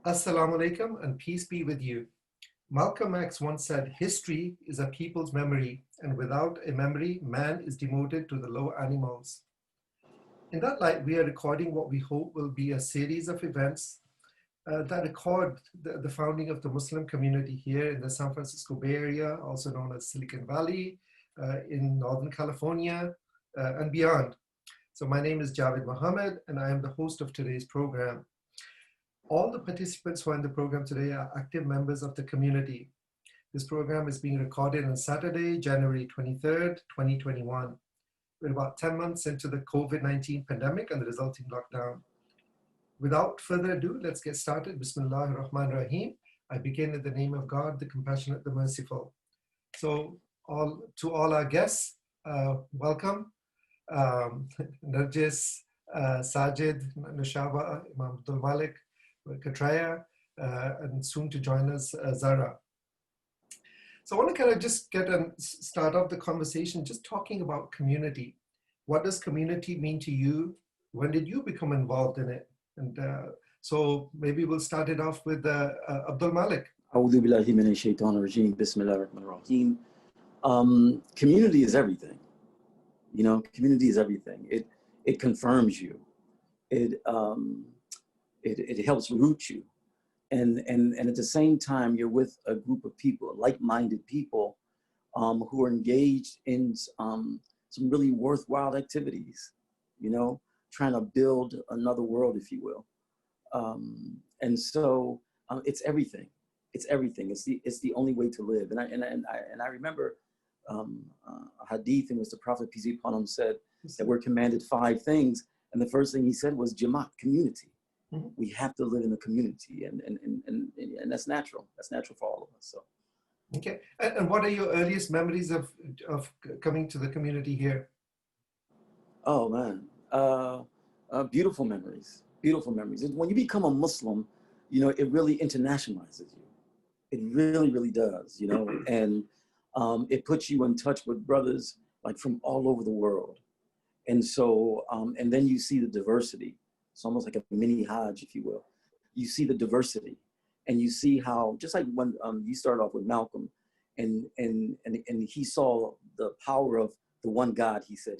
Assalamu alaikum and peace be with you. Malcolm X once said, history is a people's memory, and without a memory, man is demoted to the low animals. In that light, we are recording what we hope will be a series of events that record the founding of the Muslim community here in the San Francisco Bay Area, also known as Silicon Valley, in Northern California, and beyond. So my name is Javed Mohammed, and I am the host of today's program. All the participants who are in the program today are active members of the community. This program is being recorded on Saturday, January 23rd, 2021. We're about 10 months into the COVID-19 pandemic and the resulting lockdown. Without further ado, let's get started. Bismillahir Rahmanir Rahim. I begin in the name of God, the compassionate, the merciful. So to all our guests, welcome. Narjis, Sajid, Noshaba, Imam Abdul Malik, Katraya, and soon to join us, Zahra. So I want to kind of just start off the conversation just talking about community. What does community mean to you? When did you become involved in it? And so maybe we'll start it off with Abdul Malik. A'udhu billahi minash shaitanir rajeem. Bismillahir rahmanir rahim. Community is everything. You know, community is everything. It confirms you. It helps root you. And at the same time, you're with a group of people, like-minded people, who are engaged in some really worthwhile activities, you know, trying to build another world, if you will. And so it's everything. It's everything. It's the only way to live. And I remember a hadith in which the Prophet, peace be upon him, said that we're commanded 5 things. And the first thing he said was Jamaat, community. Mm-hmm. We have to live in a community, and that's natural. That's natural for all of us. So, okay. And what are your earliest memories of coming to the community here? Oh man, beautiful memories. Beautiful memories. When you become a Muslim, you know, it really internationalizes you. It really, really does. You know, and it puts you in touch with brothers like from all over the world, and so and then you see the diversity. It's almost like a mini Hajj, if you will. You see the diversity, and you see how, just like when you start off with Malcolm, and he saw the power of the one God, he said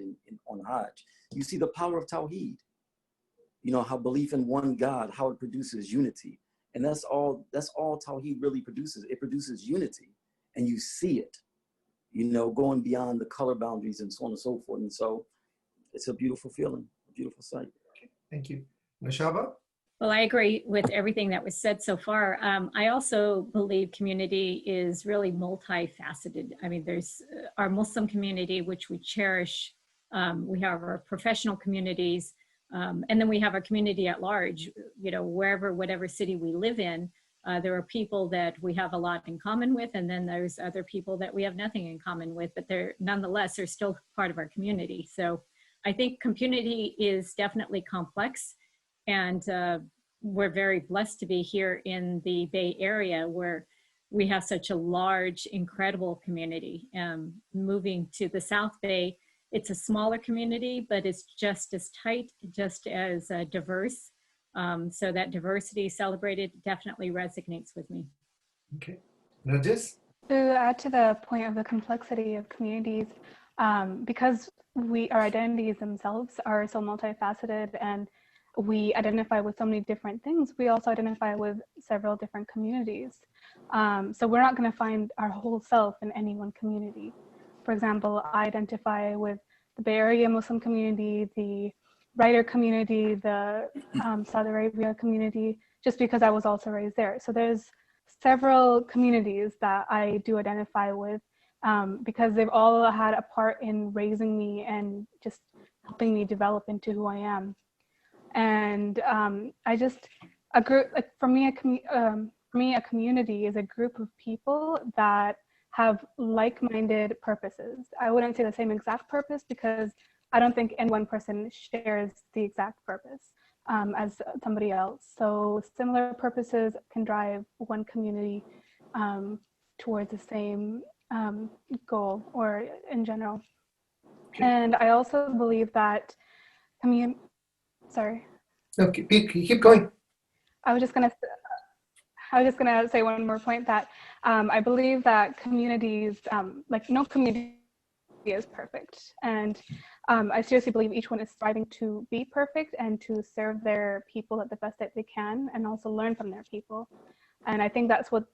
on Hajj. You see the power of Tawheed. You know, how belief in one God, how it produces unity. And that's all Tawheed really produces. It produces unity, and you see it, you know, going beyond the color boundaries and so on and so forth. And so it's a beautiful feeling, a beautiful sight. Thank you. Noshaba? Well, I agree with everything that was said so far. I also believe community is really multifaceted. I mean, there's our Muslim community, which we cherish. We have our professional communities, and then we have our community at large. You know, whatever city we live in, there are people that we have a lot in common with, and then there's other people that we have nothing in common with, but they're still part of our community. So I think community is definitely complex. And we're very blessed to be here in the Bay Area where we have such a large, incredible community. Moving to the South Bay, it's a smaller community, but it's just as tight, just as diverse. So that diversity celebrated definitely resonates with me. Okay. Narjis? To add to the point of the complexity of communities, because our identities themselves are so multifaceted and we identify with so many different things, we also identify with several different communities. So we're not going to find our whole self in any one community. For example, I identify with the Bay Area Muslim community, the writer community, the Saudi Arabia community, just because I was also raised there. So there's several communities that I do identify with because they've all had a part in raising me and just helping me develop into who I am. And a group, like for me, a community is a group of people that have like-minded purposes. I wouldn't say the same exact purpose because I don't think any one person shares the exact purpose as somebody else. So similar purposes can drive one community towards the same goal or in general. And I also believe that Sorry. Okay, keep going. I was just gonna I was just going to say one more point that I believe that communities, like no community is perfect. And I seriously believe each one is striving to be perfect and to serve their people at the best that they can and also learn from their people. And I think that's what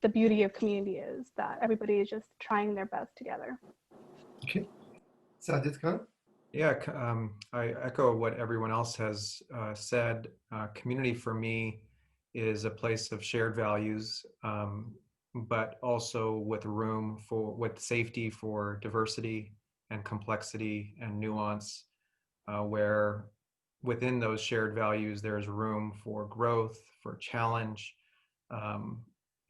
the beauty of community is, that everybody is just trying their best together. Okay. Sajid Khan? Yeah, I echo what everyone else has said. Community for me is a place of shared values, but also with safety for diversity and complexity and nuance, where within those shared values, there's room for growth, for challenge,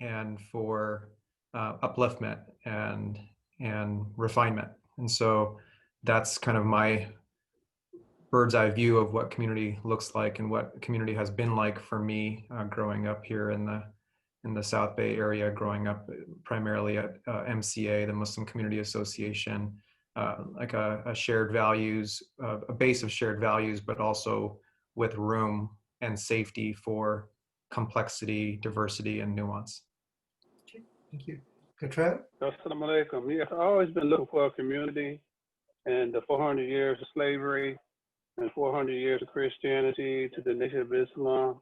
and for upliftment and refinement. And so that's kind of my bird's eye view of what community looks like and what community has been like for me growing up here in the South Bay area, growing up primarily at MCA, the Muslim Community Association, like a shared values, a base of shared values, but also with room and safety for complexity, diversity, and nuance. Okay, thank you. Katran? Assalamu alaikum. Yes, I've always been looking for a community, and the 400 years of slavery and 400 years of Christianity to the nation of Islam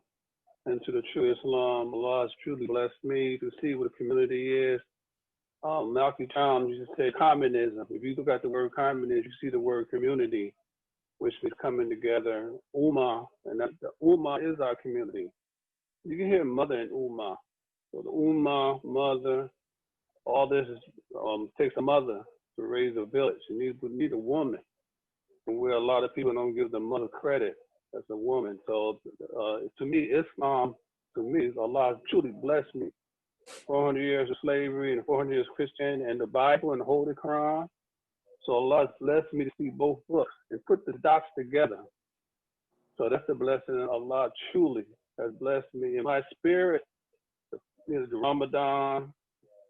and to the true Islam, Allah has truly blessed me to see what a community is. Malcolm Tom used to say communism. If you look at the word communism, you see the word community, which is coming together. Ummah, and that, the Ummah is our community. You can hear mother and Ummah. So the Ummah, mother, all this is, takes a mother to raise a village. You need a woman. And where a lot of people don't give the mother credit as a woman. So to me, Islam, to me, Allah truly blessed me. 400 years of slavery and 400 years of Christianity and the Bible and the Holy Quran. So Allah has blessed me to see both books and put the dots together. So that's the blessing. Allah truly has blessed me in my spirit. You know, the Ramadan,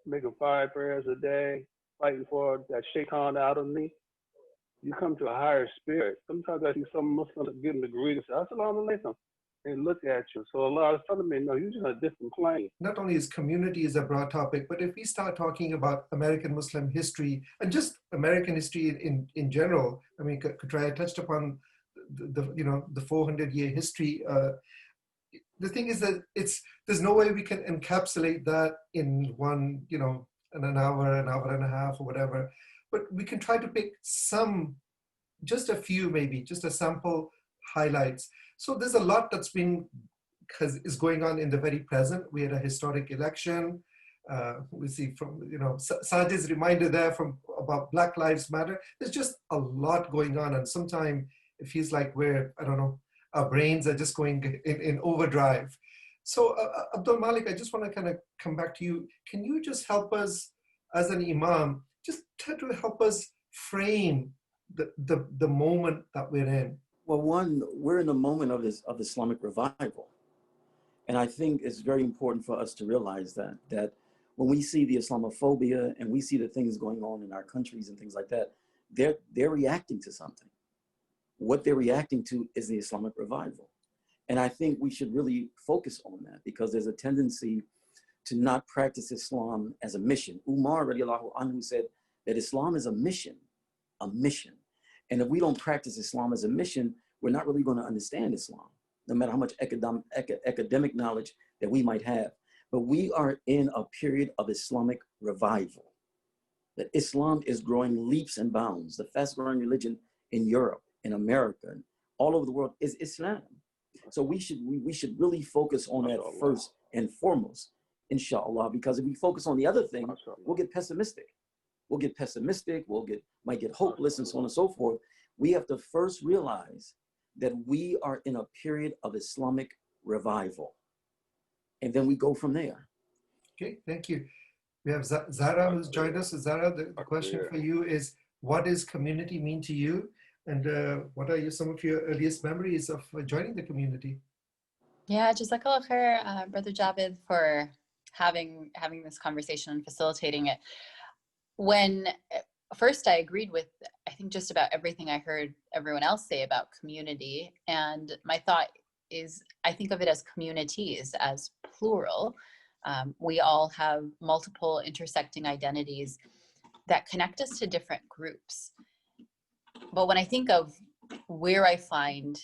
making 5 prayers a day, fighting for that shaitan out of me. You come to a higher spirit. Sometimes I see some Muslims getting the greetings, Assalamu alaikum, and look at you. So Allah is telling me, no, you're just on a different plane. Not only is community is a broad topic, but if we start talking about American Muslim history and just American history in general, I mean, Katraya touched upon the 400-year history. The thing is that there's no way we can encapsulate that in one, in an hour and a half or whatever. But we can try to pick just a few, maybe, just a sample highlights. So there's a lot is going on in the very present. We had a historic election. We see from, Sajid's reminder there about Black Lives Matter. There's just a lot going on. And sometimes it feels like our brains are just going in overdrive. So Abdul Malik, I just want to kind of come back to you. Can you just help us as an imam, just try to help us frame the moment that we're in? Well, we're in the moment of Islamic revival. And I think it's very important for us to realize that when we see the Islamophobia and we see the things going on in our countries and things like that, they're reacting to something. What they're reacting to is the Islamic revival. And I think we should really focus on that because there's a tendency to not practice Islam as a mission. Umar radiallahu anhu said that Islam is a mission. And if we don't practice Islam as a mission, we're not really going to understand Islam, no matter how much academic knowledge that we might have. But we are in a period of Islamic revival. That Islam is growing leaps and bounds. The fast growing religion in Europe, in America, and all over the world is Islam. So we should really focus on that first and foremost, inshallah, because if we focus on the other thing, we'll get pessimistic. Might get hopeless and so on and so forth. We have to first realize that we are in a period of Islamic revival. And then we go from there. Okay, thank you. We have Zahra who's joined us. Zahra, the question for you is, what does community mean to you? And what are some of your earliest memories of joining the community? Yeah, Jazakallah khair, Brother Javed, for having this conversation and facilitating it. When first I agreed with, I think, just about everything I heard everyone else say about community. And my thought is, I think of it as communities, as plural. We all have multiple intersecting identities that connect us to different groups. But when I think of where I find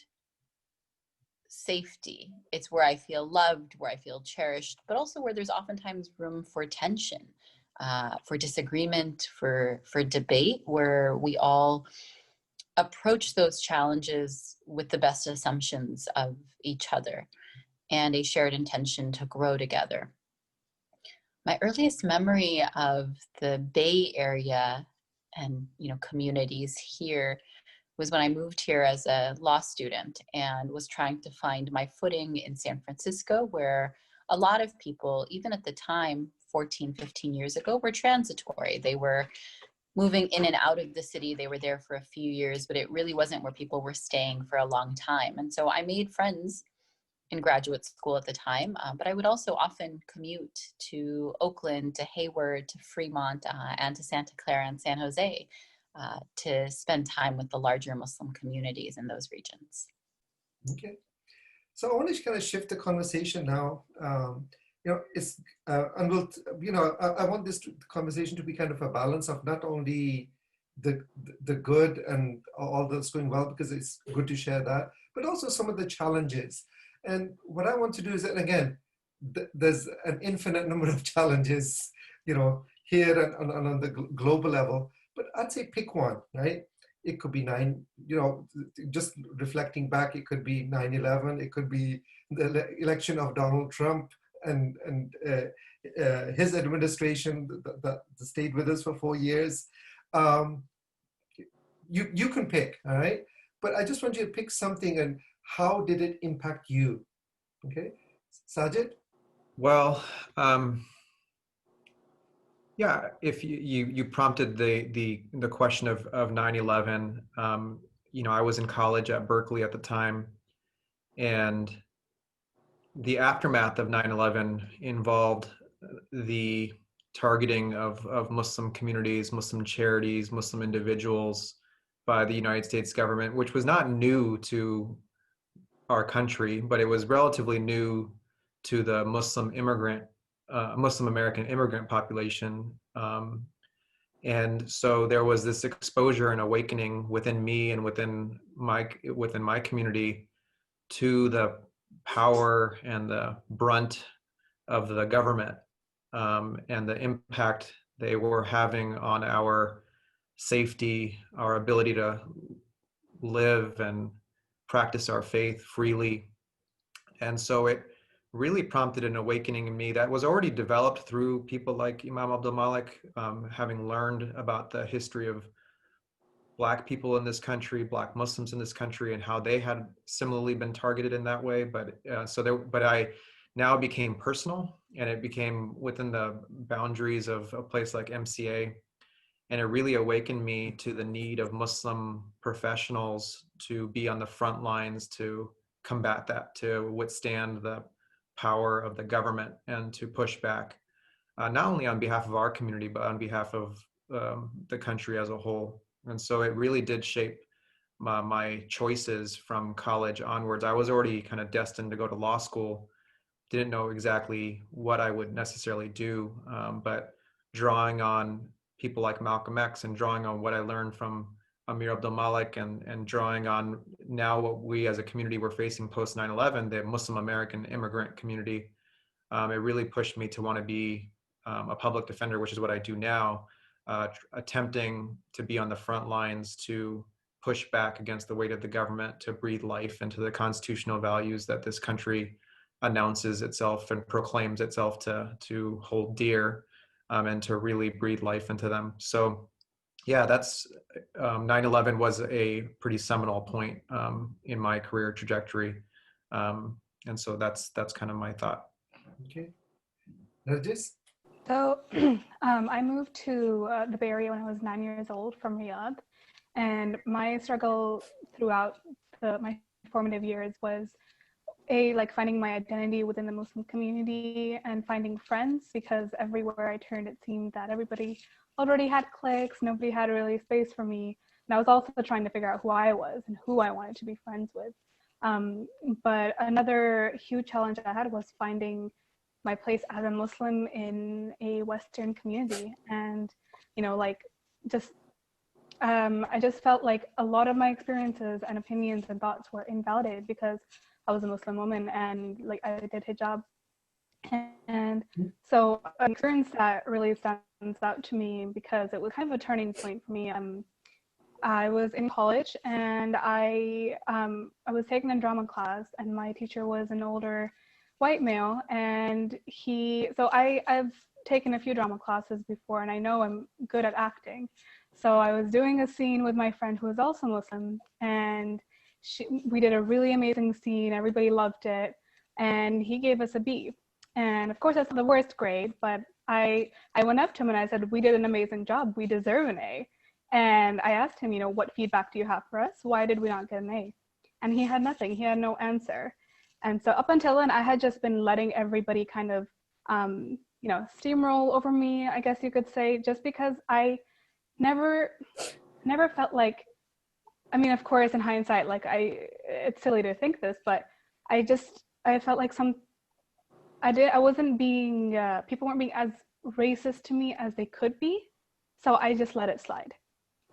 safety, it's where I feel loved, where I feel cherished, but also where there's oftentimes room for tension, for disagreement, for debate, where we all approach those challenges with the best assumptions of each other and a shared intention to grow together. My earliest memory of the Bay Area and communities here was when I moved here as a law student and was trying to find my footing in San Francisco, where a lot of people, even at the time, 14, 15 years ago, were transitory. They were moving in and out of the city. They were there for a few years, but it really wasn't where people were staying for a long time. And so I made friends in graduate school at the time, but I would also often commute to Oakland, to Hayward, to Fremont, and to Santa Clara and San Jose to spend time with the larger Muslim communities in those regions. Okay. So I want to kind of shift the conversation now. It's and we'll, I want this conversation to be kind of a balance of not only the good and all that's going well, because it's good to share that, but also some of the challenges. And what I want to do is that, again, there's an infinite number of challenges, here and on the global level. But I'd say pick one, right? It could be just reflecting back, it could be 9/11, it could be the election of Donald Trump and his administration that stayed with us for 4 years. You can pick, all right? But I just want you to pick something, and how did it impact you? Okay, Sajid? Well, yeah, if you prompted the question of 9/11, I was in college at Berkeley at the time, and the aftermath of 9/11 involved the targeting of Muslim communities, Muslim charities, Muslim individuals by the United States government, which was not new to our country, but it was relatively new to the Muslim American immigrant population. And so there was this exposure and awakening within me and within my community to the power and the brunt of the government, and the impact they were having on our safety, our ability to live and practice our faith freely. And so it really prompted an awakening in me that was already developed through people like Imam Abdul Malik, having learned about the history of Black people in this country, Black Muslims in this country, and how they had similarly been targeted in that way. But I now became personal, and it became within the boundaries of a place like MCA. And it really awakened me to the need of Muslim professionals to be on the front lines to combat that, to withstand the power of the government, and to push back, not only on behalf of our community, but on behalf of the country as a whole. And so it really did shape my choices from college onwards. I was already kind of destined to go to law school, didn't know exactly what I would necessarily do, but drawing on people like Malcolm X and drawing on what I learned from Amir Abdul Malik, and drawing on now what we as a community were facing post 9/11, the Muslim American immigrant community, it really pushed me to want to be a public defender, which is what I do now, attempting to be on the front lines to push back against the weight of the government, to breathe life into the constitutional values that this country announces itself and proclaims itself to hold dear, and to really breathe life into them. So yeah, that's 9/11 was a pretty seminal point in my career trajectory. And so that's kind of my thought. Okay. Narjis? So I moved to the Bay Area when I was 9 years old from Riyadh. And my struggle throughout my formative years was like finding my identity within the Muslim community and finding friends, because everywhere I turned, it seemed that everybody already had cliques. Nobody had really space for me. And I was also trying to figure out who I was and who I wanted to be friends with. But another huge challenge I had was finding my place as a Muslim in a Western community. And, you know, like just, I just felt like a lot of my experiences and opinions and thoughts were invalidated because I was a Muslim woman and like I did hijab. And so an experience that really stands out to me because it was kind of a turning point for me. I was in college and I was taking a drama class, and my teacher was an older white male, and I've taken a few drama classes before, and I know I'm good at acting. So I was doing a scene with my friend who was also Muslim, and we did a really amazing scene. Everybody loved it, and he gave us a B. And of course, that's the worst grade, but I went up to him and I said, "We did an amazing job. We deserve an A." And I asked him, you know, "What feedback do you have for us? Why did we not get an A?" And he had nothing. He had no answer. And so up until then, I had just been letting everybody kind of, you know, steamroll over me, I guess you could say, just because I never felt like, I mean, of course, in hindsight, like it's silly to think this, but I felt like I wasn't being, people weren't being as racist to me as they could be. So I just let it slide.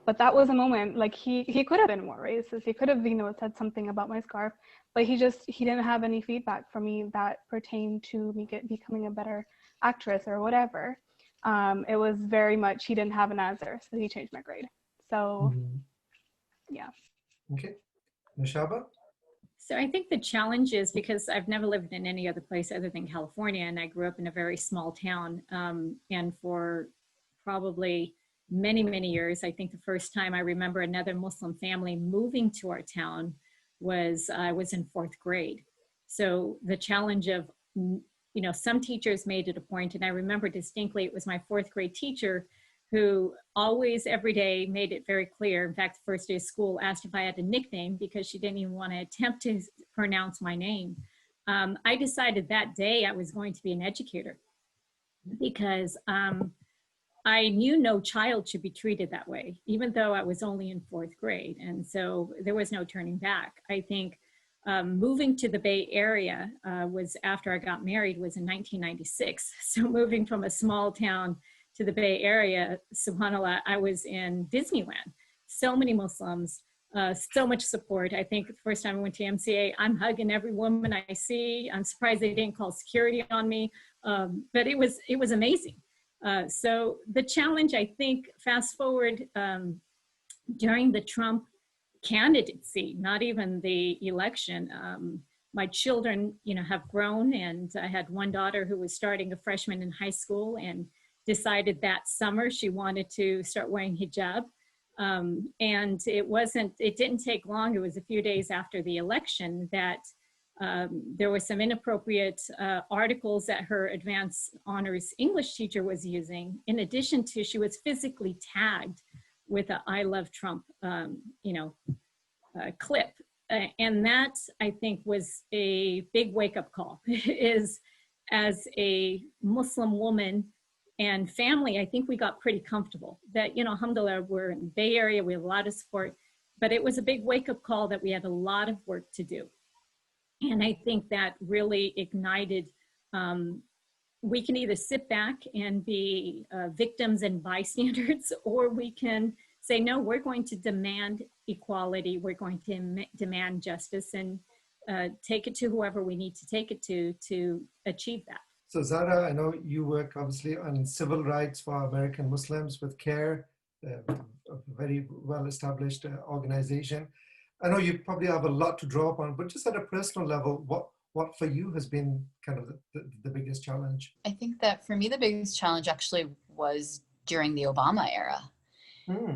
But that was a moment, like he could have been more racist. He could have, you know, said something about my scarf, but he didn't have any feedback for me that pertained to me becoming a better actress or whatever. It was very much, he didn't have an answer, so he changed my grade. So, yeah. Okay, Noshaba? So I think the challenge is because I've never lived in any other place other than California, and I grew up in a very small town. And for probably many, many years, I think the first time I remember another Muslim family moving to our town was I was in 4th grade. So the challenge of, you know, some teachers made it a point, and I remember distinctly it was my 4th grade teacher who always, every day, made it very clear. In fact, the first day of school asked if I had a nickname because she didn't even want to attempt to pronounce my name. I decided that day I was going to be an educator because I knew no child should be treated that way, even though I was only in 4th grade. And so there was no turning back. I think moving to the Bay Area was after I got married was in 1996. So moving from a small town to the Bay Area, subhanAllah, I was in Disneyland. So many Muslims, so much support. I think the first time I went to MCA, I'm hugging every woman I see. I'm surprised they didn't call security on me, but it was amazing. So the challenge, I think, fast forward during the Trump candidacy, not even the election, my children, you know, have grown, and I had one daughter who was starting a freshman in high school and decided that summer she wanted to start wearing hijab. And it didn't take long. It was a few days after the election that there were some inappropriate articles that her advanced honors English teacher was using. In addition to, she was physically tagged with a "I love Trump," you know, clip. And that, I think, was a big wake-up call. Is, as a Muslim woman and family, I think we got pretty comfortable that, you know, alhamdulillah, we're in the Bay Area, we have a lot of support, but it was a big wake-up call that we had a lot of work to do. And I think that really ignited, we can either sit back and be victims and bystanders, or we can say, no, we're going to demand equality, we're going to demand justice, and take it to whoever we need to take it to achieve that. So Zahra, I know you work obviously on civil rights for American Muslims with CARE, a very well-established organization. I know you probably have a lot to draw upon, but just at a personal level, what for you has been kind of the biggest challenge? I think that for me, the biggest challenge actually was during the Obama era.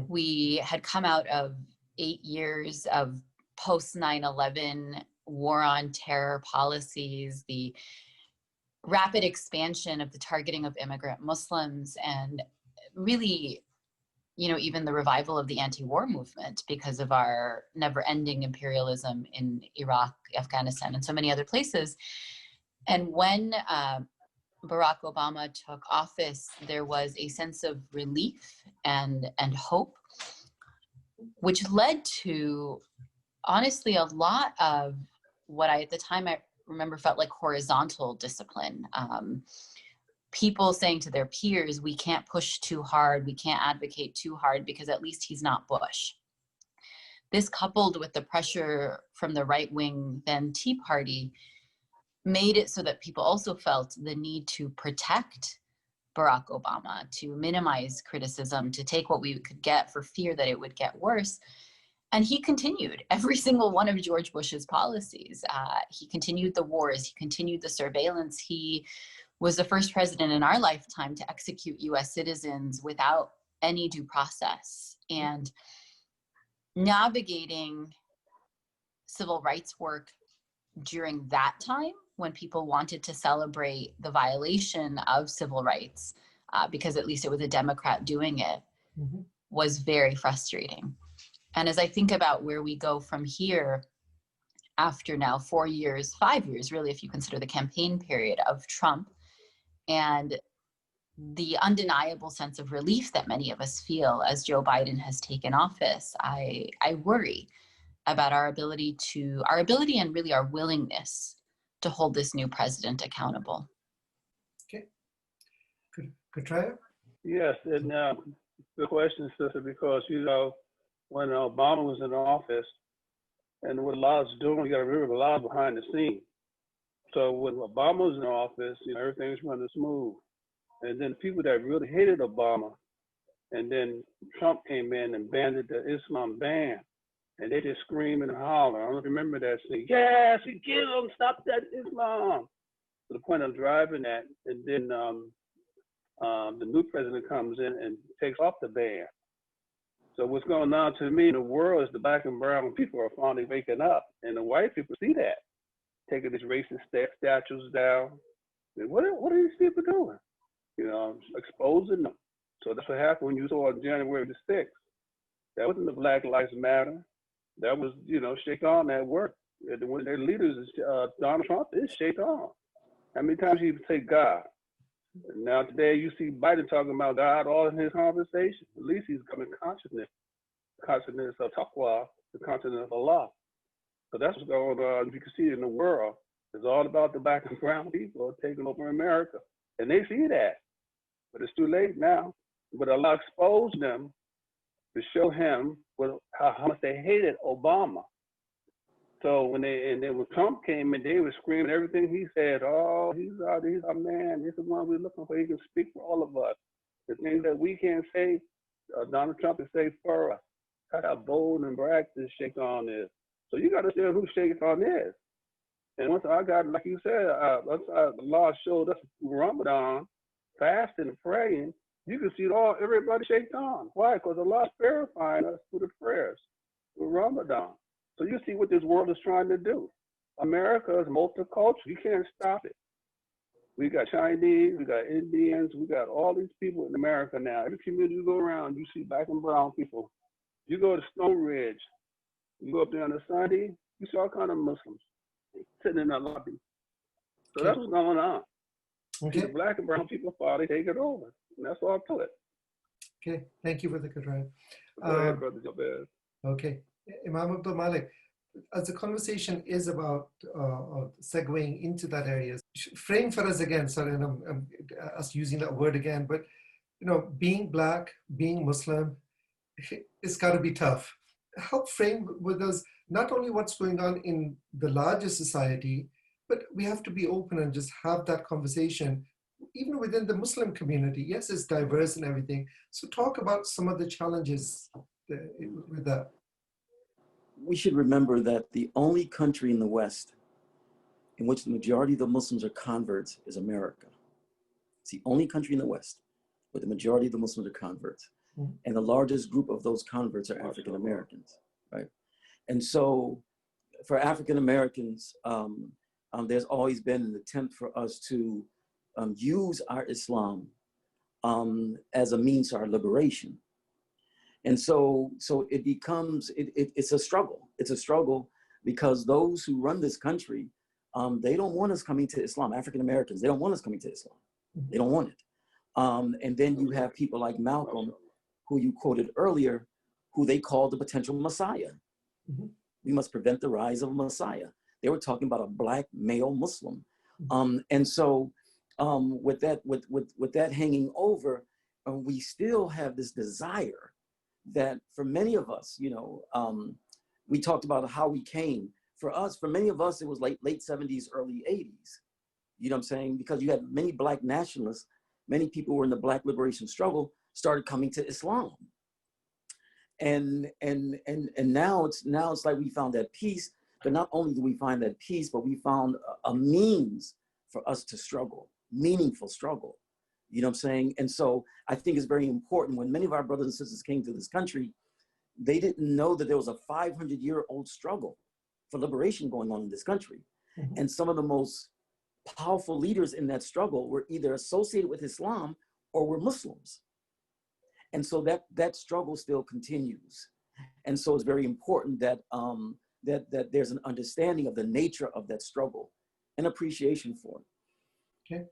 We had come out of 8 years of post 9/11 war on terror policies, the rapid expansion of the targeting of immigrant Muslims, and really, you know, even the revival of the anti-war movement because of our never-ending imperialism in Iraq, Afghanistan, and so many other places. And when Barack Obama took office, there was a sense of relief and hope, which led to, honestly, a lot of what I at the time I remember felt like horizontal discipline. People saying to their peers, we can't push too hard, we can't advocate too hard because at least he's not Bush. This, coupled with the pressure from the right wing, then Tea Party, made it so that people also felt the need to protect Barack Obama, to minimize criticism, to take what we could get for fear that it would get worse. And he continued every single one of George Bush's policies. He continued the wars, he continued the surveillance. He was the first president in our lifetime to execute US citizens without any due process. And navigating civil rights work during that time, when people wanted to celebrate the violation of civil rights, because at least it was a Democrat doing it, was very frustrating. And as I think about where we go from here, after now 4 years, 5 years, really, if you consider the campaign period of Trump, and the undeniable sense of relief that many of us feel as Joe Biden has taken office, I worry about our ability and really our willingness to hold this new president accountable. Okay. Good try. Yes, and the question, sister, because, you know, when Obama was in office and what Law's doing, you got to remember Law's behind the scenes. So when Obama was in office, you know, everything was running smooth. And then people that really hated Obama, and then Trump came in and banned the Islam ban. And they just scream and holler. I don't remember that scene. Yes, we get them, stop that Islam. To the point of driving at, and then the new president comes in and takes off the ban. So what's going on to me in the world is the black and brown people are finally waking up, and the white people see that, taking these racist statues down. And what are these people doing? You know, exposing them. So that's what happened when you saw on January the 6th. That wasn't the Black Lives Matter. That was, you know, Shaitan at work. When their leaders, Donald Trump is Shaitan. How many times you say God? And now today you see Biden talking about God all in his conversation. At least he's coming consciousness of taqwa, the consciousness of Allah. So that's what's going on. You can see it in the world. It's all about the black and brown people taking over America. And they see that. But it's too late now. But Allah exposed them to show him how much they hated Obama. So when Trump came in, they were screaming everything he said. Oh, he's our man. He's the one we're looking for. He can speak for all of us. The things that we can't say, Donald Trump can say for us. That's how bold and brag this Shaitan is. So you got to understand who Shaitan is. And once I got, like you said, once Allah showed us Ramadan, fasting and praying, you can see everybody Shaitan. Why? Because Allah's purifying us through the prayers, through Ramadan. So you see what this world is trying to do. America is multicultural. You can't stop it. We got Chinese, we got Indians, we got all these people in America now. Every community you go around, you see black and brown people. You go to Stone Ridge, you go up there on a Sunday, you see all kind of Muslims sitting in that lobby. So that's what's going on. Okay. The black and brown people finally take it over. And that's all to it. Okay, thank you for the good ride. Go ahead, Brother Jabez. Okay, Imam Abdul Malik, as the conversation is about segueing into that area, frame for us again, sorry, and I'm us using that word again, but you know, being black, being Muslim, it's got to be tough. Help frame with us not only what's going on in the larger society, but we have to be open and just have that conversation, even within the Muslim community. Yes, it's diverse and everything. So talk about some of the challenges with that. We should remember that the only country in the West in which the majority of the Muslims are converts is America. It's the only country in the West where the majority of the Muslims are converts. Mm-hmm. And the largest group of those converts are African Americans, right? And so for African Americans, there's always been an attempt for us to use our Islam as a means to our liberation. And so it becomes, it's a struggle. It's a struggle because those who run this country, they don't want us coming to Islam. African Americans, they don't want us coming to Islam. They don't want it. And then you have people like Malcolm, who you quoted earlier, who they call the potential Messiah. Mm-hmm. We must prevent the rise of a Messiah. They were talking about a black male Muslim. And so with that hanging over, we still have this desire that for many of us, you know, we talked about how we came. For us, for many of us, it was late 70s, early 80s. You know what I'm saying? Because you had many black nationalists, many people who were in the black liberation struggle started coming to Islam. And now it's like we found that peace, but not only do we find that peace, but we found a means for us to struggle, meaningful struggle. You know what I'm saying? And so I think it's very important when many of our brothers and sisters came to this country, they didn't know that there was a 500-year-old struggle for liberation going on in this country. Mm-hmm. And some of the most powerful leaders in that struggle were either associated with Islam or were Muslims. And so that struggle still continues. And so it's very important that, that there's an understanding of the nature of that struggle and appreciation for it. Okay.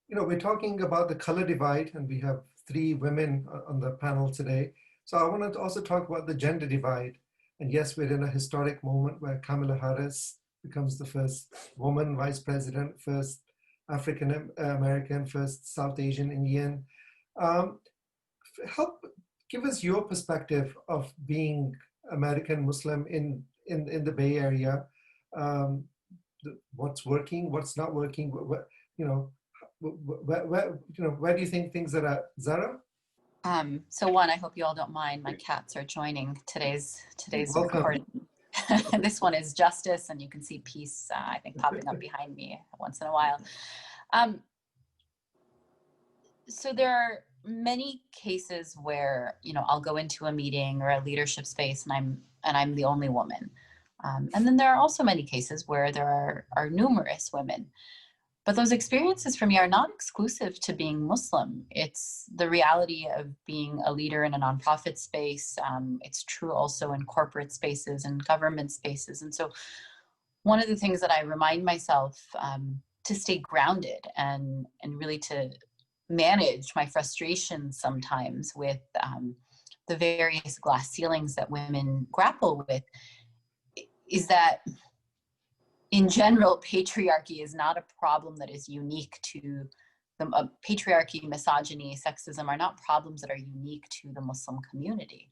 You know, we're talking about the color divide, and we have 3 women on the panel today. So I want to also talk about the gender divide. And yes, we're in a historic moment where Kamala Harris becomes the first woman vice president, first African American, first South Asian Indian. Give us your perspective of being American Muslim in the Bay Area. What's working, what's not working, where do you think things are at? Zahra? So one, I hope you all don't mind, my cats are joining today's Welcome. recording. This one is Justice, and you can see Peace, I think, popping up behind me once in a while. So there are many cases where, you know, I'll go into a meeting or a leadership space and I'm the only woman. And then there are also many cases where there are numerous women. But those experiences for me are not exclusive to being Muslim. It's the reality of being a leader in a nonprofit space. It's true also in corporate spaces and government spaces. And so one of the things that I remind myself to stay grounded and really to manage my frustration sometimes with the various glass ceilings that women grapple with is that in general, patriarchy is not a problem that is unique to the patriarchy, misogyny, sexism are not problems that are unique to the Muslim community.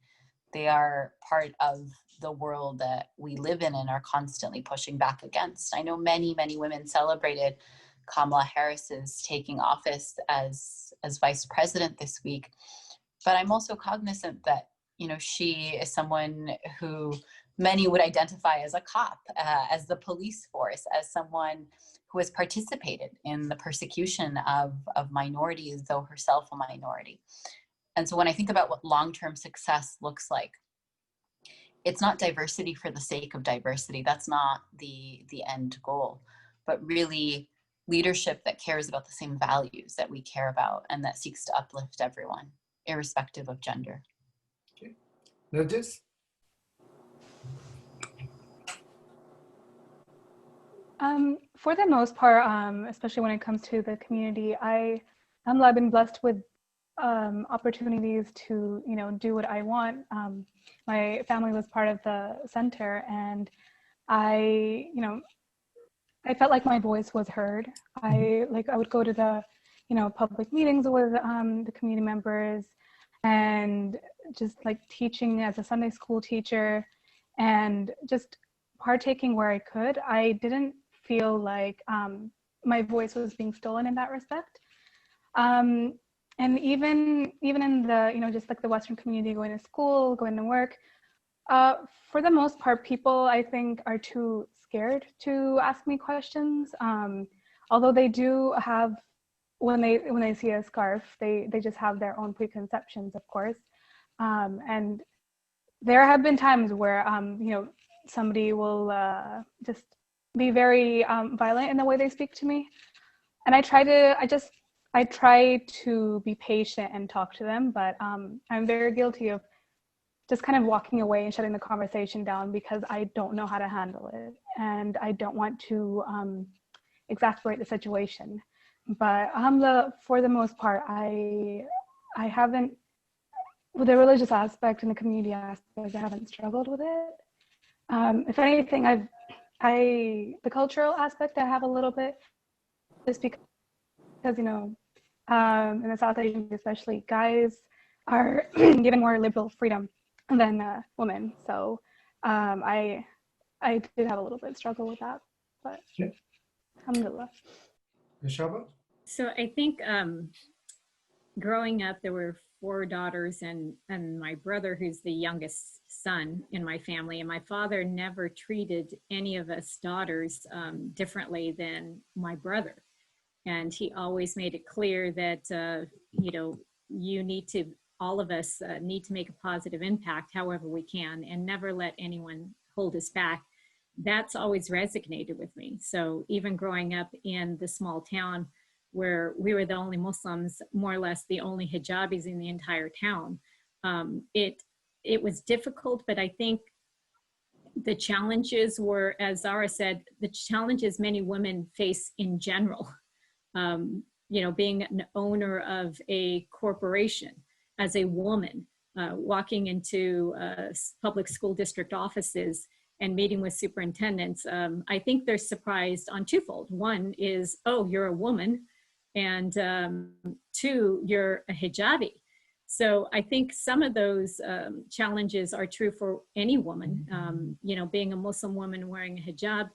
They are part of the world that we live in and are constantly pushing back against. I know many, many women celebrated Kamala Harris's taking office as vice president this week, but I'm also cognizant that, you know, she is someone who many would identify as a cop, as the police force, as someone who has participated in the persecution of minorities, though herself a minority. And so when I think about what long-term success looks like, it's not diversity for the sake of diversity. That's not the end goal, but really leadership that cares about the same values that we care about and that seeks to uplift everyone, irrespective of gender. Okay. Narjis? For the most part, especially when it comes to the community, I've been blessed with opportunities to, you know, do what I want. My family was part of the center, and I felt like my voice was heard. I would go to the, you know, public meetings with the community members, and just like teaching as a Sunday school teacher, and just partaking where I could. I didn't feel like my voice was being stolen in that respect. And even in the, you know, just like the Western community, going to school, going to work, for the most part, people I think are too scared to ask me questions. Although they do have, when they see a scarf, they just have their own preconceptions, of course. And there have been times where, you know, somebody will just be very violent in the way they speak to me. And I try to be patient and talk to them, but I'm very guilty of just kind of walking away and shutting the conversation down because I don't know how to handle it. And I don't want to exasperate the situation. But for the most part, I haven't, with the religious aspect and the community aspect, I haven't struggled with it. If anything, the cultural aspect I have a little bit, just because, you know, in the South Asian especially, guys are given more liberal freedom than women. So I did have a little bit of struggle with that, but Yeah. alhamdulillah. Noshaba? So I think growing up, there were 4 daughters and my brother, who's the youngest son in my family. And my father never treated any of us daughters differently than my brother. And he always made it clear that, you know, all of us need to make a positive impact however we can and never let anyone hold us back. That's always resonated with me. So even growing up in the small town where we were the only Muslims, more or less the only hijabis in the entire town, it was difficult, but I think the challenges were, as Zahra said, the challenges many women face in general. You know, being an owner of a corporation as a woman, walking into public school district offices and meeting with superintendents, I think they're surprised on twofold. One is, oh, you're a woman, and 2, you're a hijabi. So I think some of those challenges are true for any woman. You know, being a Muslim woman wearing a hijab,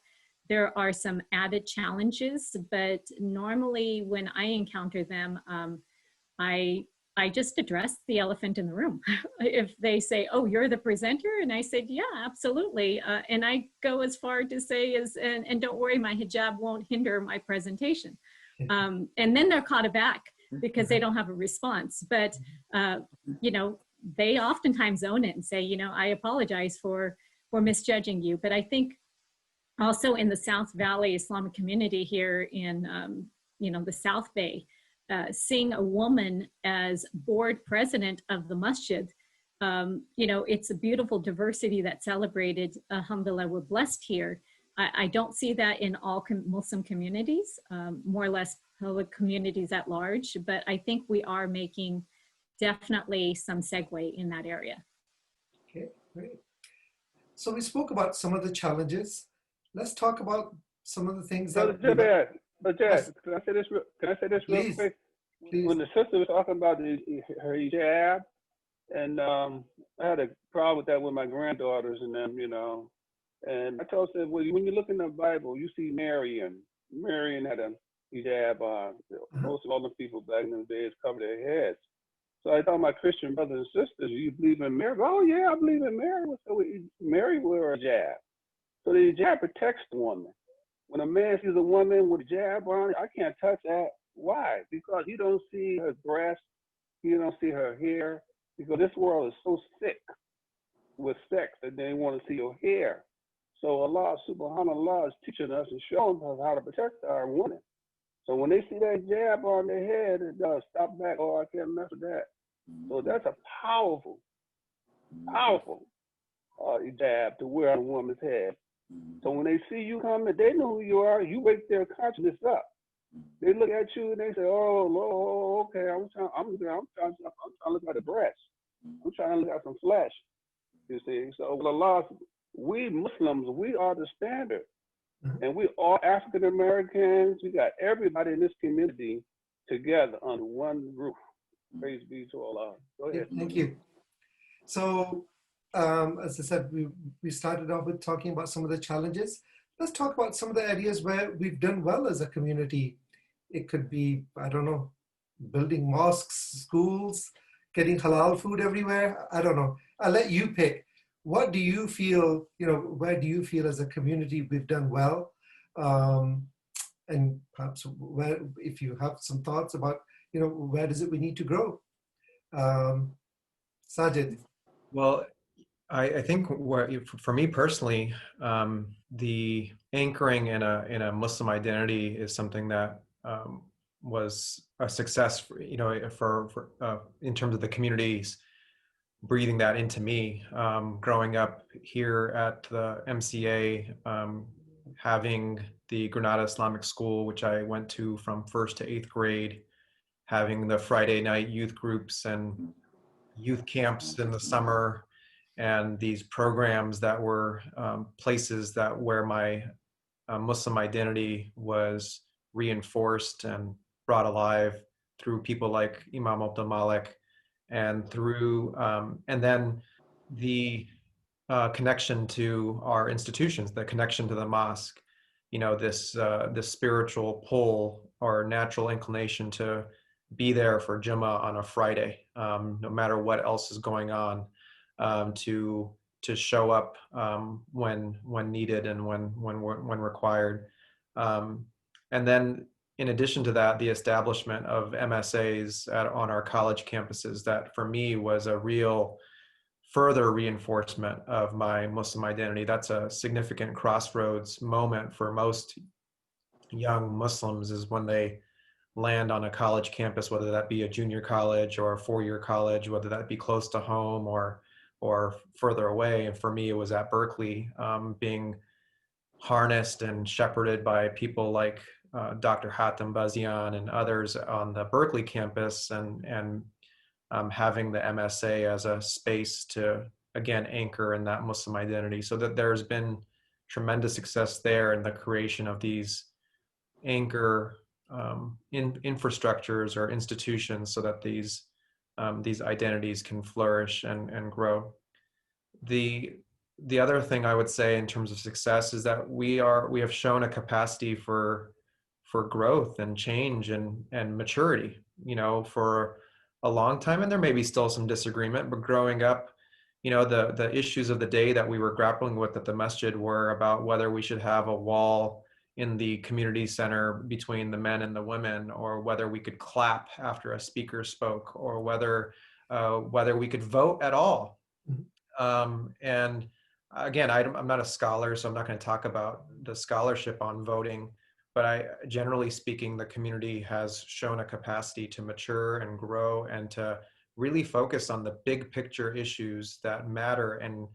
there are some added challenges, but normally when I encounter them, I just address the elephant in the room. If they say, oh, you're the presenter, and I said, yeah, absolutely. And I go as far to say, and don't worry, my hijab won't hinder my presentation. And then they're caught aback because they don't have a response. But, you know, they oftentimes own it and say, you know, I apologize for misjudging you. But I think also in the South Valley Islamic community here in, you know, the South Bay, seeing a woman as board president of the masjid, you know, it's a beautiful diversity that's celebrated. Alhamdulillah, we're blessed here. I don't see that in all Muslim communities, more or less public communities at large, but I think we are making definitely some segue in that area. Okay, great. So we spoke about some of the challenges. Let's talk about some of the things that... Jazz, can I say this real Please. quick? Please. When the sister was talking about her hijab, and I had a problem with that with my granddaughters and them, you know. And I told her, well, when you look in the Bible, you see Marion had a hijab on. Most of all the people back in the days covered their heads. So I told my Christian brothers and sisters, you believe in Mary? Oh yeah, I believe in Mary. So Mary wore a hijab. So the hijab protects the woman. When a man sees a woman with a hijab on, I can't touch that. Why? Because you don't see her breasts, you don't see her hair, because this world is so sick with sex that they want to see your hair. So Allah subhanAllah is teaching us and showing us how to protect our women. So when they see that hijab on their head, it does stop back. Oh, I can't mess with that. So that's a powerful hijab to wear on a woman's head. So when they see you coming, they know who you are. You wake their consciousness up. They look at you and they say, "Oh, Lord, okay, I'm trying to look at the breast. I'm trying to look at some flesh." You see, so with Allah, we Muslims, we are the standard, and we all African Americans. We got everybody in this community together under one roof. Praise be to Allah. Go ahead. Thank you. So, as I said, we started off with talking about some of the challenges. Let's talk about some of the areas where we've done well as a community. It could be, I don't know, building mosques, schools, getting halal food everywhere. I don't know. I'll let you pick. What do you feel, you know, where do you feel as a community we've done well? And perhaps where, if you have some thoughts about, you know, where does it we need to grow? Sajid. Well, I think for me personally, the anchoring in a Muslim identity is something that was a success, you know, for in terms of the communities breathing that into me. Growing up here at the MCA, having the Granada Islamic School, which I went to from 1st to 8th grade, having the Friday night youth groups and youth camps in the summer, and these programs that were places that where my Muslim identity was reinforced and brought alive through people like Imam Abdul Malik, and through and then the connection to our institutions, the connection to the mosque, this spiritual pull or natural inclination to be there for Jummah on a Friday, no matter what else is going on, to show up when needed and when required. And then in addition to that, the establishment of MSAs on our college campuses, that for me was a real further reinforcement of my Muslim identity. That's a significant crossroads moment for most young Muslims, is when they land on a college campus, whether that be a junior college or a four-year college, whether that be close to home or further away. And for me, it was at Berkeley, being harnessed and shepherded by people like Dr. Hatem Bazian and others on the Berkeley campus, and having the MSA as a space to, again, anchor in that Muslim identity. So that there's been tremendous success there in the creation of these anchor infrastructures or institutions, so that these identities can flourish and grow. The other thing I would say in terms of success is that we have shown a capacity for growth and change and maturity, for a long time. And there may be still some disagreement, but growing up, the issues of the day that we were grappling with at the masjid were about whether we should have a wall in the community center between the men and the women, or whether we could clap after a speaker spoke, or whether we could vote at all. And again, I'm not a scholar, so I'm not going to talk about the scholarship on voting, but generally speaking, the community has shown a capacity to mature and grow and to really focus on the big picture issues that matter, and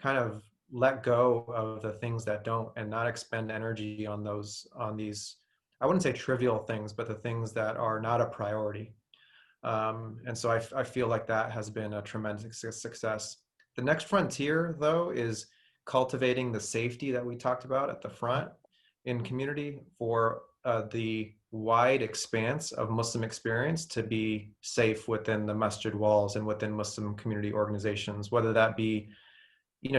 kind of let go of the things that don't, and not expend energy on these, I wouldn't say trivial things, but the things that are not a priority. And so I feel like that has been a tremendous success. The next frontier, though, is cultivating the safety that we talked about at the front in community, for the wide expanse of Muslim experience to be safe within the masjid walls and within Muslim community organizations, whether that be,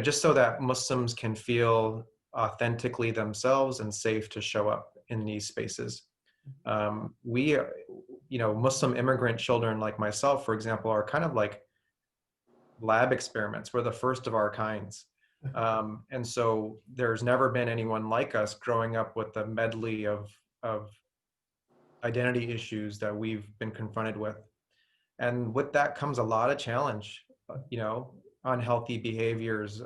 just so that Muslims can feel authentically themselves and safe to show up in these spaces. Muslim immigrant children like myself, for example, are kind of like lab experiments. We're the first of our kinds. And so there's never been anyone like us growing up with the medley of identity issues that we've been confronted with. And with that comes a lot of challenge, unhealthy behaviors,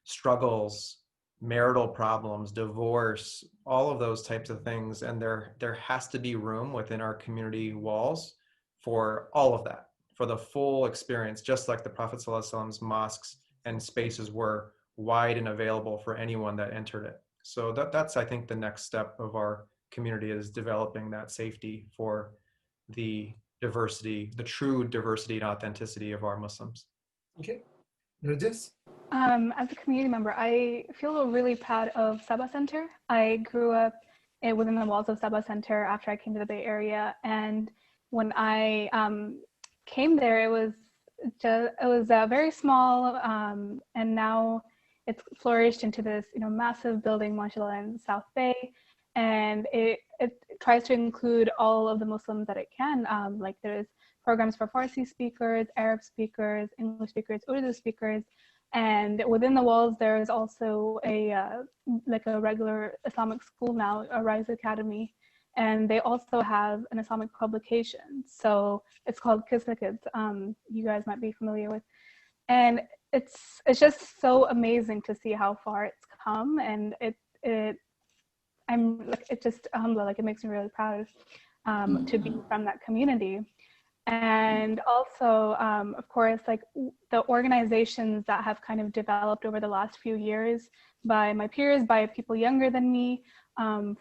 struggles, marital problems, divorce, all of those types of things. And there has to be room within our community walls for all of that, for the full experience, just like the Prophet ﷺ's mosques and spaces were wide and available for anyone that entered it. So that's, I think, the next step of our community, is developing that safety for the diversity, the true diversity and authenticity of our Muslims. Okay. Narjis? As a community member, I feel really proud of Sabah Center. I grew up within the walls of Sabah Center after I came to the Bay Area. And when I came there, it was very small, and now it's flourished into this massive building, mashallah, in South Bay, and it tries to include all of the Muslims that it can. Like there's programs for Farsi speakers, Arab speakers, English speakers, Urdu speakers, and within the walls there is also a regular Islamic school now, a Rise Academy. And they also have an Islamic publication. So it's called Kisra Kids. You guys might be familiar with. And it's just so amazing to see how far it's come. And alhamdulillah, it makes me really proud to be from that community. And also, of course, like the organizations that have kind of developed over the last few years by my peers, by people younger than me.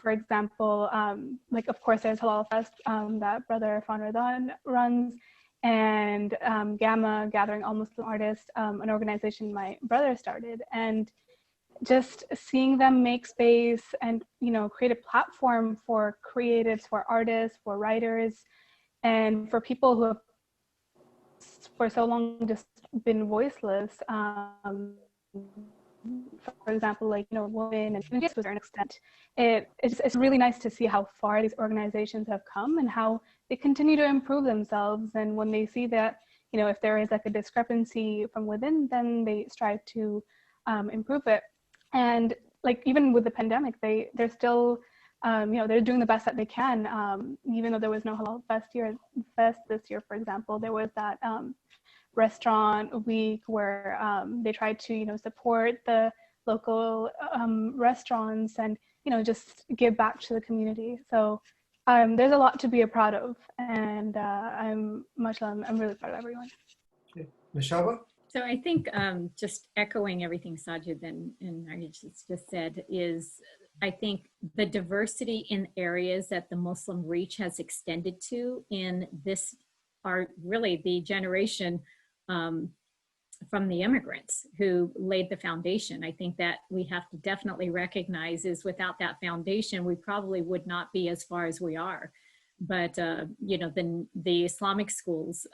For example, of course, there's Halal Fest that Brother Irfan Radhan runs, and Gamma, Gathering All Muslim Artists, an organization my brother started. And just seeing them make space and, you know, create a platform for creatives, for artists, for writers, and for people who have for so long just been voiceless. For example, like, you know, women and to a certain extent, it's really nice to see how far these organizations have come and how they continue to improve themselves. And when they see that, you know, if there is like a discrepancy from within, then they strive to improve it. And like, even with the pandemic, they're still, you know, they're doing the best that they can. Even though there was no Halal Fest this year, for example, there was that restaurant week where they tried to, you know, support the local restaurants and, you know, just give back to the community. So there's a lot to be proud of, and I'm really proud of everyone. Okay. Noshaba? So I think just echoing everything Sajid and Narjis just said is, I think the diversity in areas that the Muslim reach has extended to in this are really the generation from the immigrants who laid the foundation. I think that we have to definitely recognize is without that foundation, we probably would not be as far as we are. But, you know, the Islamic schools,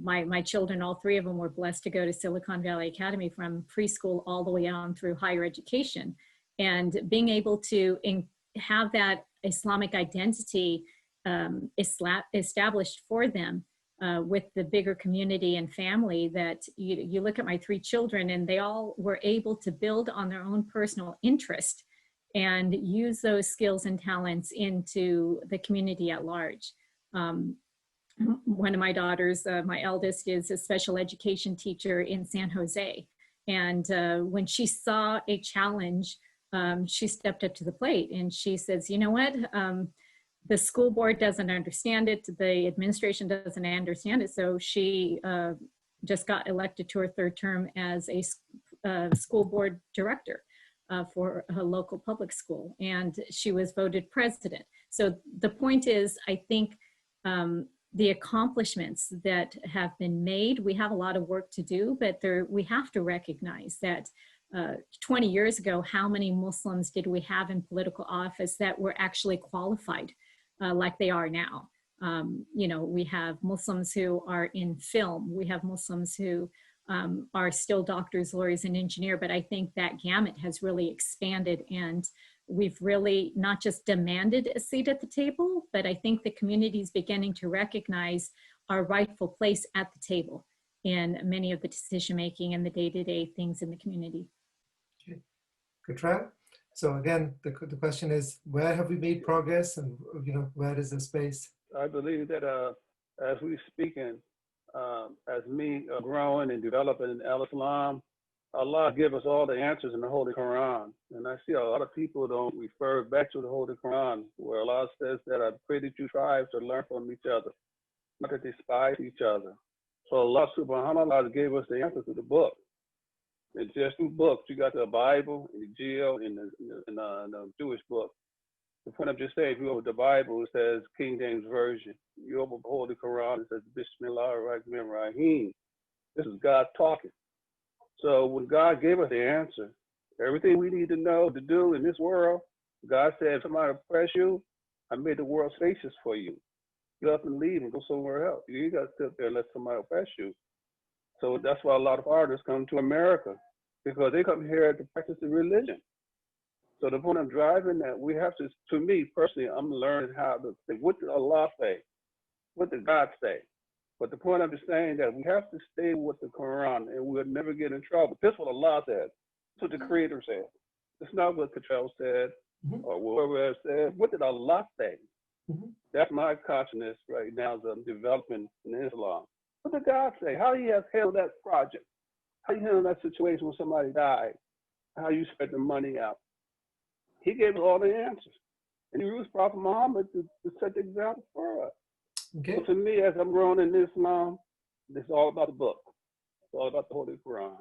my children, all three of them were blessed to go to Silicon Valley Academy from preschool all the way on through higher education. And being able to have that Islamic identity established for them with the bigger community and family, that you look at my three children and they all were able to build on their own personal interest and use those skills and talents into the community at large. One of my daughters, my eldest, is a special education teacher in San Jose. And when she saw a challenge, she stepped up to the plate and she says, you know what? The school board doesn't understand it. The administration doesn't understand it. So she just got elected to her third term as a school board director for a local public school. And she was voted president. So the point is, I think the accomplishments that have been made, we have a lot of work to do, but we have to recognize that 20 years ago, how many Muslims did we have in political office that were actually qualified like they are now? You know, we have Muslims who are in film. We have Muslims who are still doctors, lawyers, and engineers, but I think that gamut has really expanded, and we've really not just demanded a seat at the table, but I think the community is beginning to recognize our rightful place at the table in many of the decision-making and the day-to-day things in the community. Okay, good try. So again, the question is, where have we made progress, and, you know, where is the space? I believe that as we speaking, as me growing and developing in Islam, Allah give us all the answers in the Holy Quran. And I see a lot of people don't refer back to the Holy Quran, where Allah says that I pray that you strive to learn from each other, not to despise each other. So Allah subhanahu wa ta'ala gave us the answer to the book. It's just two books. You got the Bible, and the Injil, and the Jewish book. The point I'm just saying, if you open the Bible, it says King James Version. You open the Holy Quran, it says Bismillah ar-Rahman ar-Rahim. This is God talking. So when God gave us the answer, everything we need to know to do in this world, God said, if somebody oppress you, I made the world spacious for you. You have to leave and go somewhere else. You got to sit there and let somebody oppress you. So that's why a lot of artists come to America, because they come here to practice the religion. So the point I'm driving that we have to me personally, I'm learning how to say, what did Allah say? What did God say? But the point I'm just saying that we have to stay with the Quran and we'll never get in trouble. This is what Allah said. That's what the Creator said. It's not what Cottrell said or whoever else said. What did Allah say? That's my consciousness right now as I'm developing in Islam. What did God say? How he has handled that project? How you handle that situation when somebody died? How you spread the money out? He gave us all the answers. And he used Prophet Muhammad to set the example for us. Okay. So to me, as I'm growing in Islam, it's all about the book. It's all about the Holy Quran.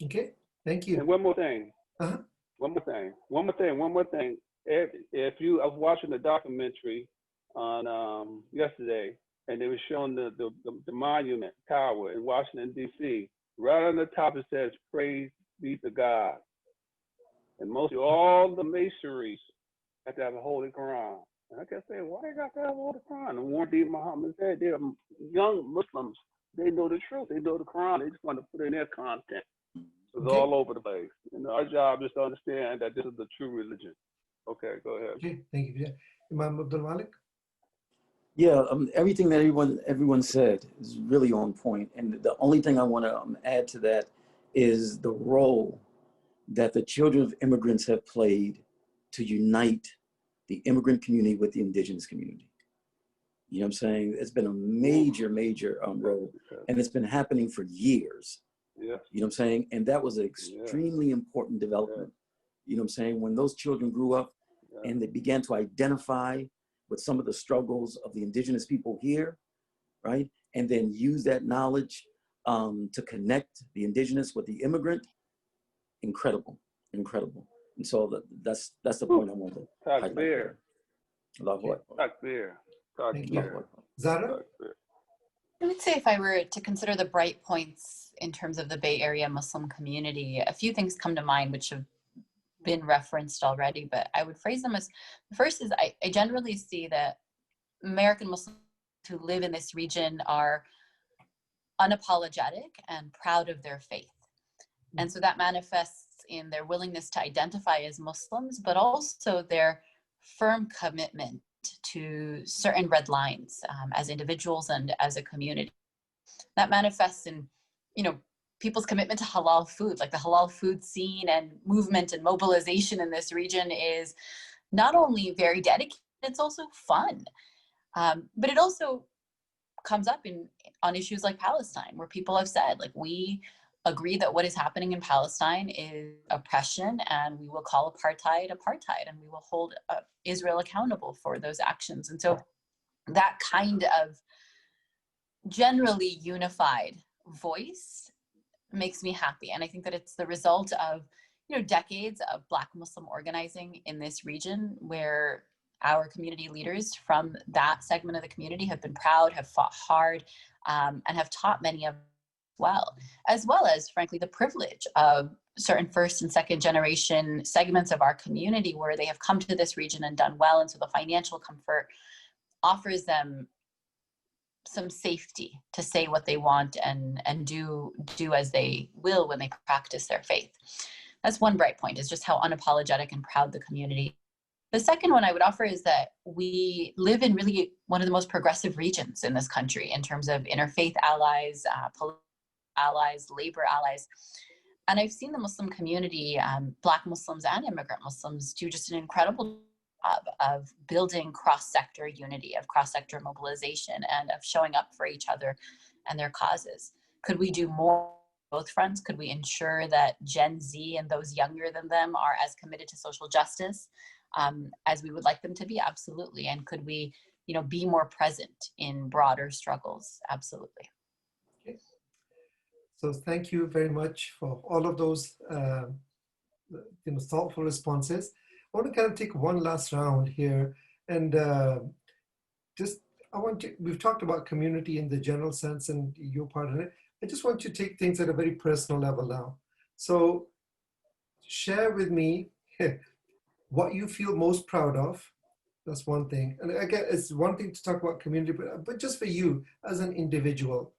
Okay, thank you. And one more thing. Uh-huh. One more thing. If you, I was watching a documentary on yesterday, and they were showing the monument tower in Washington, D.C. Right on the top it says, "Praise be to God." And most of all the masonries have to have a Holy Quran. And I kept saying, why they got to have a Holy Quran? And one day Muhammad said, they're young Muslims. They know the truth. They know the Quran. They just want to put in their content. It's all over the place. And our job is to understand that this is the true religion. Okay, go ahead. Okay, thank you. Imam Abdul Malik? Yeah, everything that everyone said is really on point. And the only thing I want to add to that is the role that the children of immigrants have played to unite the immigrant community with the indigenous community. You know what I'm saying? It's been a major role, and it's been happening for years. Yeah. You know what I'm saying? And that was an extremely important development. You know what I'm saying? When those children grew up and they began to identify with some of the struggles of the indigenous people here, right? And then use that knowledge to connect the indigenous with the immigrant. Incredible. And so that's the point I want to highlight there. Zahra? I would say if I were to consider the bright points in terms of the Bay Area Muslim community, a few things come to mind which have been referenced already, but I would phrase them as, the first is I generally see that American Muslims who live in this region are unapologetic and proud of their faith. And so that manifests in their willingness to identify as Muslims, but also their firm commitment to certain red lines as individuals and as a community. That manifests in, people's commitment to halal food. Like the halal food scene and movement and mobilization in this region is not only very dedicated, it's also fun. But it also comes up on issues like Palestine, where people have said, like, we agree that what is happening in Palestine is oppression, and we will call apartheid, and we will hold Israel accountable for those actions. And so that kind of generally unified voice makes me happy. And I think that it's the result of, decades of Black Muslim organizing in this region, where our community leaders from that segment of the community have been proud, have fought hard, and have taught many of them as well as, frankly, the privilege of certain first and second generation segments of our community where they have come to this region and done well. And so the financial comfort offers them some safety to say what they want and do as they will when they practice their faith. That's one bright point, is just how unapologetic and proud the community. The second one I would offer is that we live in really one of the most progressive regions in this country in terms of interfaith allies, political allies, labor allies. And I've seen the Muslim community, Black Muslims and immigrant Muslims, do just an incredible job of building cross-sector unity, of cross-sector mobilization, and of showing up for each other and their causes. Could we do more on both fronts? Could we ensure that Gen Z and those younger than them are as committed to social justice as we would like them to be? Absolutely. And could we, be more present in broader struggles? Absolutely. Okay. So thank you very much for all of those thoughtful responses. I want to kind of take one last round here, and we've talked about community in the general sense and your part in it. I just want you to take things at a very personal level now. So share with me what you feel most proud of. That's one thing. And again, it's one thing to talk about community, but just for you as an individual.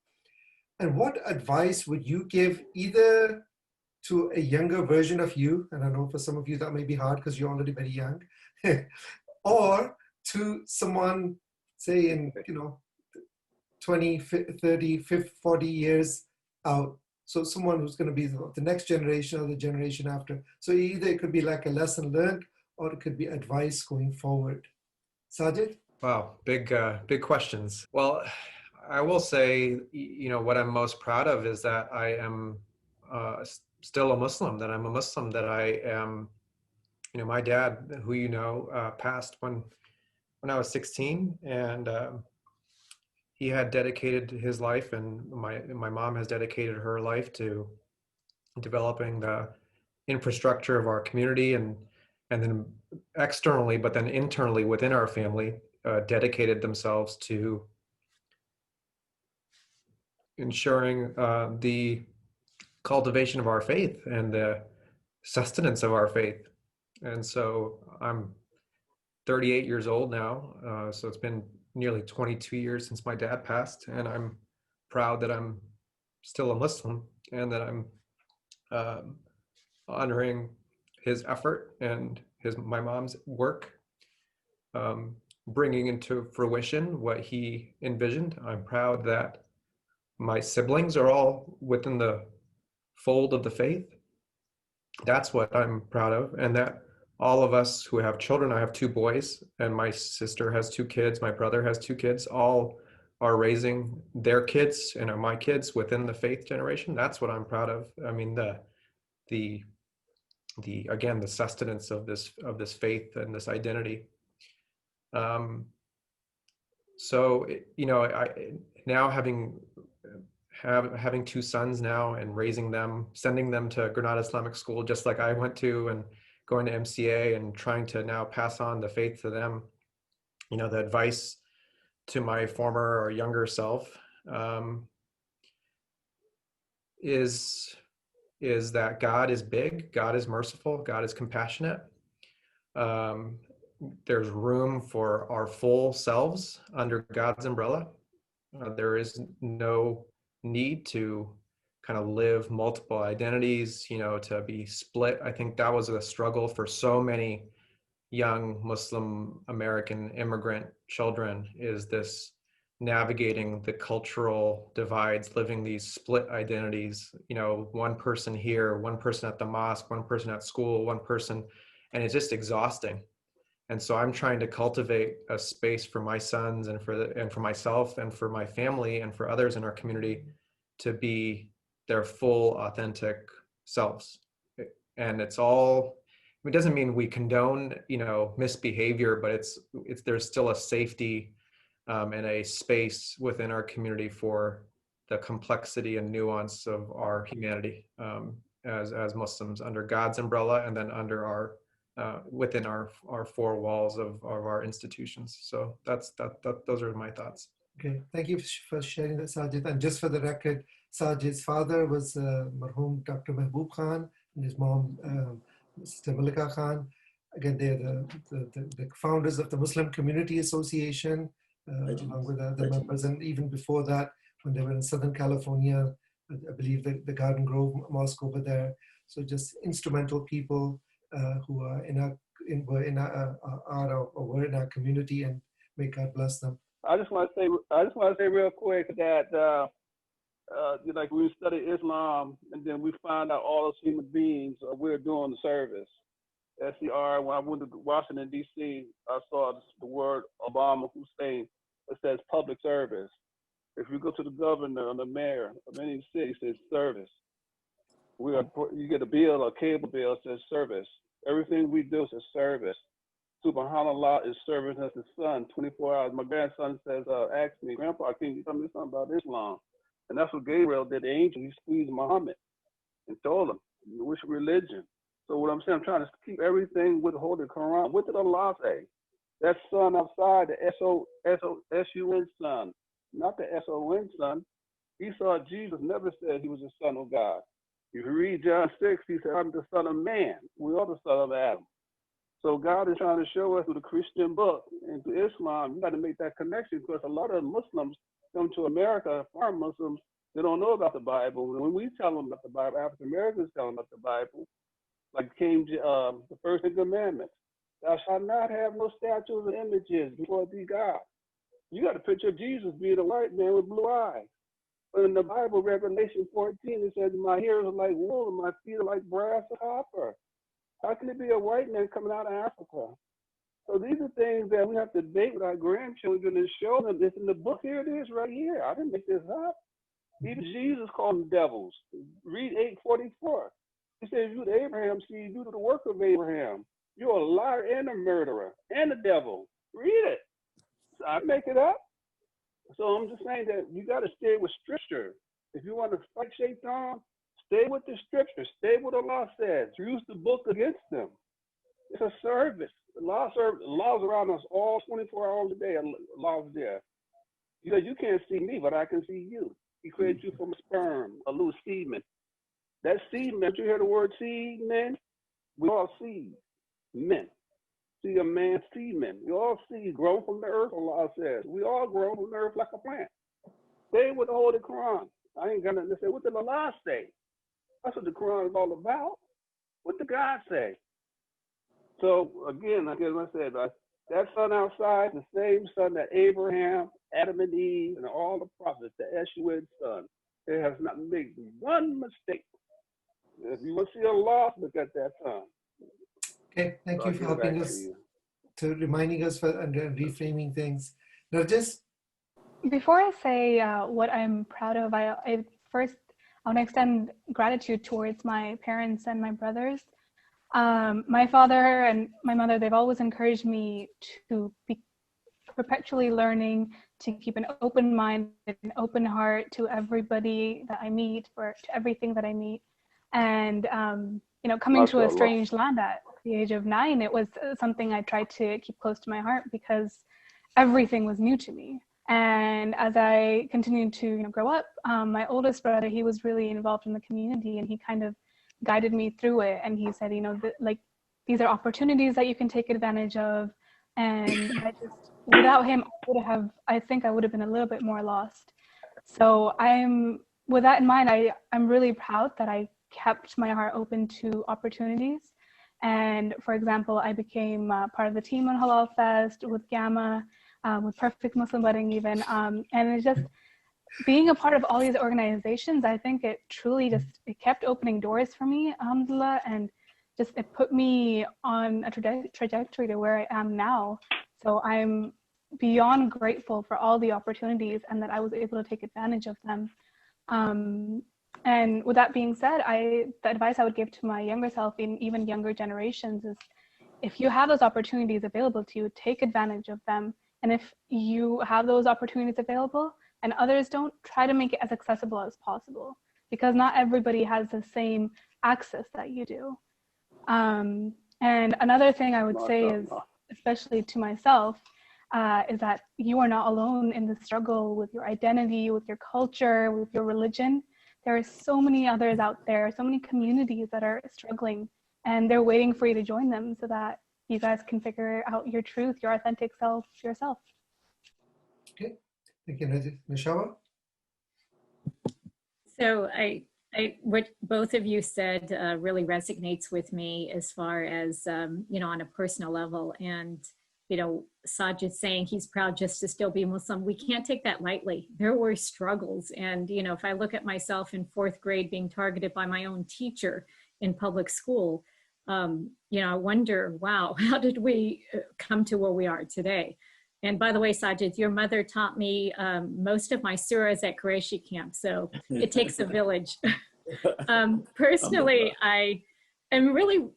And what advice would you give either to a younger version of you, and I know for some of you that may be hard because you're already very young, or to someone, say in 20, 30, 50, 40 years out. So someone who's going to be the next generation or the generation after. So either it could be like a lesson learned, or it could be advice going forward. Sajid? Wow, big questions. Well, I will say, what I'm most proud of is that I am still a Muslim, that I'm a Muslim, that I am, my dad, who passed when I was 16, and he had dedicated his life, and my mom has dedicated her life to developing the infrastructure of our community, and then externally, but then internally within our family, dedicated themselves to ensuring the cultivation of our faith and the sustenance of our faith. And so I'm 38 years old now, so it's been nearly 22 years since my dad passed, and I'm proud that I'm still a Muslim and that I'm honoring his effort and my mom's work, bringing into fruition what he envisioned. I'm proud that my siblings are all within the fold of the faith. That's what I'm proud of, and that all of us who have children, I have 2 boys, and my sister has 2 kids, my brother has 2 kids, all are raising their kids and are my kids within the faith generation. That's what I'm proud of. I mean, the again, the sustenance of this faith and this identity. So you know, I now having 2 sons now and raising them, sending them to Granada Islamic school, just like I went to, and going to MCA and trying to now pass on the faith to them. You know, the advice to my former or younger self is that God is big, God is merciful, God is compassionate. There's room for our full selves under God's umbrella. There is no need to kind of live multiple identities, you know, to be split. I think that was a struggle for so many young Muslim American immigrant children, is this navigating the cultural divides, living these split identities, you know, one person here, one person at the mosque, one person at school, one person, and it's just exhausting. And so I'm trying to cultivate a space for my sons and for myself and for my family and for others in our community to be their full authentic selves. And it doesn't mean we condone, you know, misbehavior, but there's still a safety and a space within our community for the complexity and nuance of our humanity as Muslims under God's umbrella, and then under our within our 4 walls of our institutions. So those are my thoughts. Okay, thank you for sharing that, Sajid. And just for the record, Sajid's father was Marhum Dr. Mehboob Khan, and his mom, Sister Malika Khan. Again, they're the founders of the Muslim Community Association, along with the members. And even before that, when they were in Southern California, I believe the Garden Grove Mosque over there. So just instrumental people who are were in our community, and may God bless them. I just want to say real quick that like we study Islam, and then we find out all those human beings we're doing the service. SCR. When I went to Washington D.C., I saw the word Obama Hussein. It says public service. If you go to the governor or the mayor of any city, it says service. You get a bill, a cable bill, it says service. Everything we do is service. Subhanallah is serving us, his son, 24 hours. My grandson says, asked me, Grandpa, can you tell me something about Islam? And that's what Gabriel did, the angel. He squeezed Muhammad and told him, which religion? So what I'm saying, I'm trying to keep everything with the Holy Quran. What did Allah say? That son outside, the S-O-S-U-N son, not the S-O-N son. He saw Jesus never said he was the son of God. If you read John 6, he said, I'm the son of man. We are the son of Adam. So God is trying to show us through the Christian book and through Islam, you got to make that connection, because a lot of Muslims come to America, foreign Muslims, they don't know about the Bible. When we tell them about the Bible, African Americans tell them about the Bible, like the first commandment, thou shalt not have no statues or images before thee God. You got a picture of Jesus being a white man with blue eyes. But in the Bible, Revelation 14, it says, my hairs are like wool and my feet are like brass or copper. How can it be a white man coming out of Africa? So these are things that we have to debate with our grandchildren and show them. It's in the book. Here it is right here. I didn't make this up. Even Jesus called them devils. Read 8:44. He says, you the Abraham seed, you do the work of Abraham. You're a liar and a murderer and a devil. Read it. So I make it up. So I'm just saying that you got to stay with scripture. If you want to fight Shaitan, stay with the scripture. Stay with what Allah says. Use the book against them. It's a service. The laws around us all 24 hours a day. Laws there. You can't see me, but I can see you. He created you from a sperm, a little semen. That semen, did you hear the word seed, men? We all seed, men. See a man's semen. We all seed grown from the earth, Allah says. We all grow from the earth like a plant. Stay with the Holy Quran. I ain't got nothing to say. What did Allah say? That's what the Quran is all about. What did God say? So again, like I said, that sun outside, the same sun that Abraham, Adam and Eve, and all the prophets, the Eshua sun, it has not made one mistake. If you want to see Allah, look at that sun. Okay, thank you for helping us to reminding us and reframing things. Narjis? Before I say what I'm proud of, I want to extend gratitude towards my parents and my brothers. My father and my mother, they've always encouraged me to be perpetually learning, to keep an open mind, an open heart to everybody that I meet, to everything that I meet. And, coming to a strange land at the age of 9, it was something I tried to keep close to my heart because everything was new to me. And as I continued to grow up, my oldest brother, he was really involved in the community, and he kind of guided me through it. And he said, these are opportunities that you can take advantage of. And without him, I think I would have been a little bit more lost. So with that in mind, I'm really proud that I kept my heart open to opportunities. And for example, I became part of the team on Halal Fest with Gamma, with Perfect Muslim Wedding even. And it's just being a part of all these organizations, I think it truly it kept opening doors for me, alhamdulillah, and it put me on a trajectory to where I am now. So I'm beyond grateful for all the opportunities and that I was able to take advantage of them. And with that being said, the advice I would give to my younger self in even younger generations is, if you have those opportunities available to you, take advantage of them. And if you have those opportunities available and others don't, try to make it as accessible as possible, because not everybody has the same access that you do. And another thing I would say is, especially to myself, is that you are not alone in the struggle with your identity, with your culture, with your religion. There are so many others out there, so many communities that are struggling, and they're waiting for you to join them so that you guys can figure out your truth, your authentic self yourself. Okay, thank you, Noshaba. So what both of you said really resonates with me as far as, on a personal level. And, Sajid saying he's proud just to still be Muslim. We can't take that lightly. There were struggles. And, if I look at myself in 4th grade being targeted by my own teacher in public school, I wonder, wow, how did we come to where we are today? And by the way, Sajid, your mother taught me most of my surahs at Qurayshi camp. So it takes a village. Personally, I am really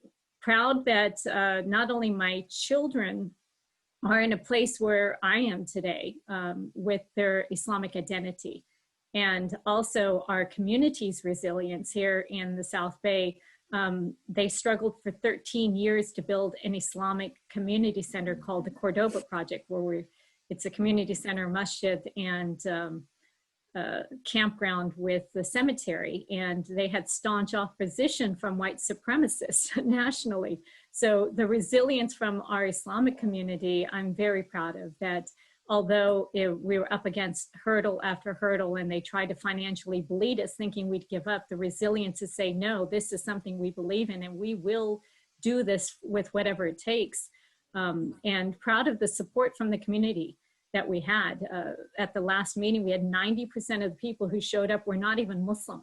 proud that not only my children are in a place where I am today with their Islamic identity, and also our community's resilience here in the South Bay. They struggled for 13 years to build an Islamic community center called the Cordoba Project, where it's a community center, masjid, and campground with the cemetery. And they had staunch opposition from white supremacists nationally. So the resilience from our Islamic community, I'm very proud of that. Although we were up against hurdle after hurdle, and they tried to financially bleed us thinking we'd give up, the resilience to say, no, this is something we believe in and we will do this with whatever it takes. And proud of the support from the community that we had. At the last meeting, we had 90% of the people who showed up were not even Muslim,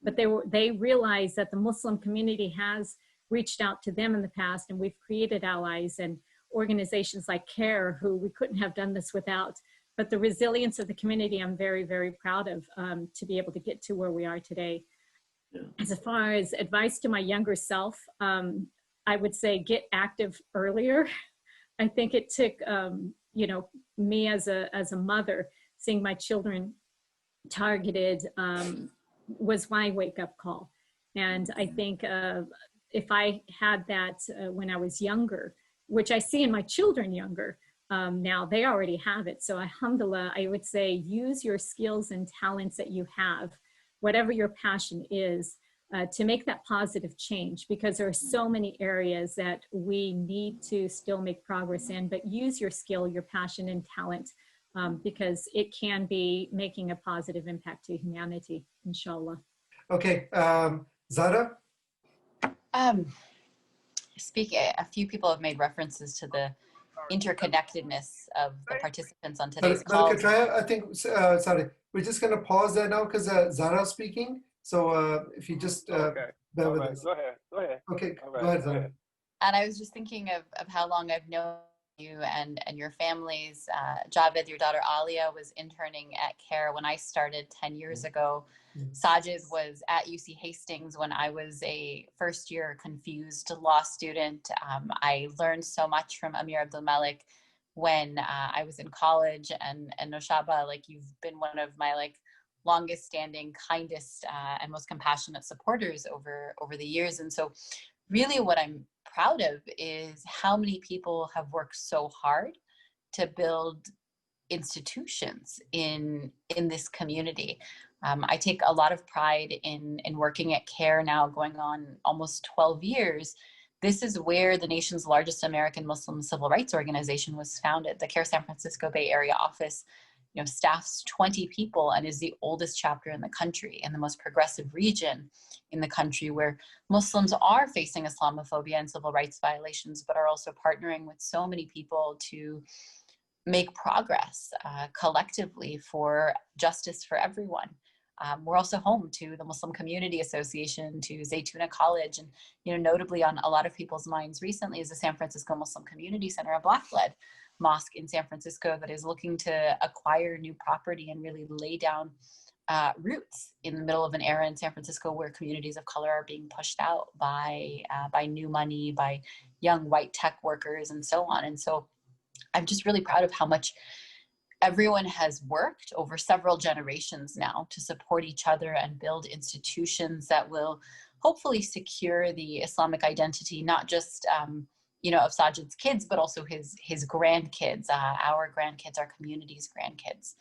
but they realized that the Muslim community has reached out to them in the past, and we've created allies and organizations like CARE, who we couldn't have done this without. But the resilience of the community, I'm very, very proud of, to be able to get to where we are today. Yeah. As far as advice to my younger self, I would say get active earlier. I think it took, me as a mother, seeing my children targeted was my wake-up call. And I think if I had that when I was younger, which I see in my children younger, now. They already have it. So alhamdulillah, I would say use your skills and talents that you have, whatever your passion is, to make that positive change, because there are so many areas that we need to still make progress in, but use your skill, your passion and talent, because it can be making a positive impact to humanity, inshallah. Okay, Zahra? Speaking, a few people have made references to the interconnectedness of the participants on today's call. I think, sorry, we're just going to pause there now because Zahra's speaking. So if you just bear with us. Go ahead. Okay, All right, go ahead, Zahra. And I was just thinking of how long I've known you and your families. Javed, your daughter Alia, was interning at CARE when I started 10 years ago. Sajid was at UC Hastings when I was a first-year confused law student. I learned so much from Amir Abdul Malik when I was in college, and Noshaba, like, you've been one of my longest standing, kindest, and most compassionate supporters over the years. And so really what I'm proud of is how many people have worked so hard to build institutions in this community. I take a lot of pride in working at CARE now, going on almost 12 years. This is where the nation's largest American Muslim civil rights organization was founded. The CARE San Francisco Bay Area office, staffs 20 people and is the oldest chapter in the country, in the most progressive region in the country, where Muslims are facing Islamophobia and civil rights violations, but are also partnering with so many people to make progress collectively for justice for everyone. We're also home to the Muslim Community Association, to Zaytuna College, and notably on a lot of people's minds recently is the San Francisco Muslim Community Center, a Black-led mosque in San Francisco that is looking to acquire new property and really lay down roots in the middle of an era in San Francisco where communities of color are being pushed out by new money, by young white tech workers, and so on. And so I'm just really proud of how much everyone has worked over several generations now to support each other and build institutions that will hopefully secure the Islamic identity, not just of Sajid's kids, but also his grandkids, our grandkids, our community's grandkids.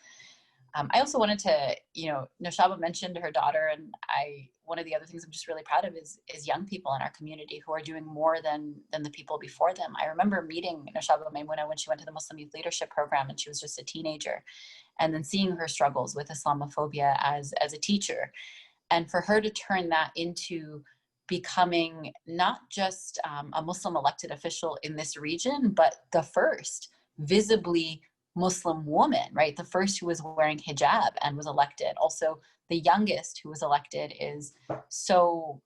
I also wanted to, Noshaba mentioned her daughter, and one of the other things I'm just really proud of is young people in our community who are doing more than the people before them. I remember meeting Noshaba Maimuna when she went to the Muslim Youth Leadership Program, and she was just a teenager, and then seeing her struggles with Islamophobia as a teacher, and for her to turn that into becoming not just a Muslim elected official in this region, but the first visibly Muslim woman, right? The first who was wearing hijab and was elected. Also, the youngest who was elected is so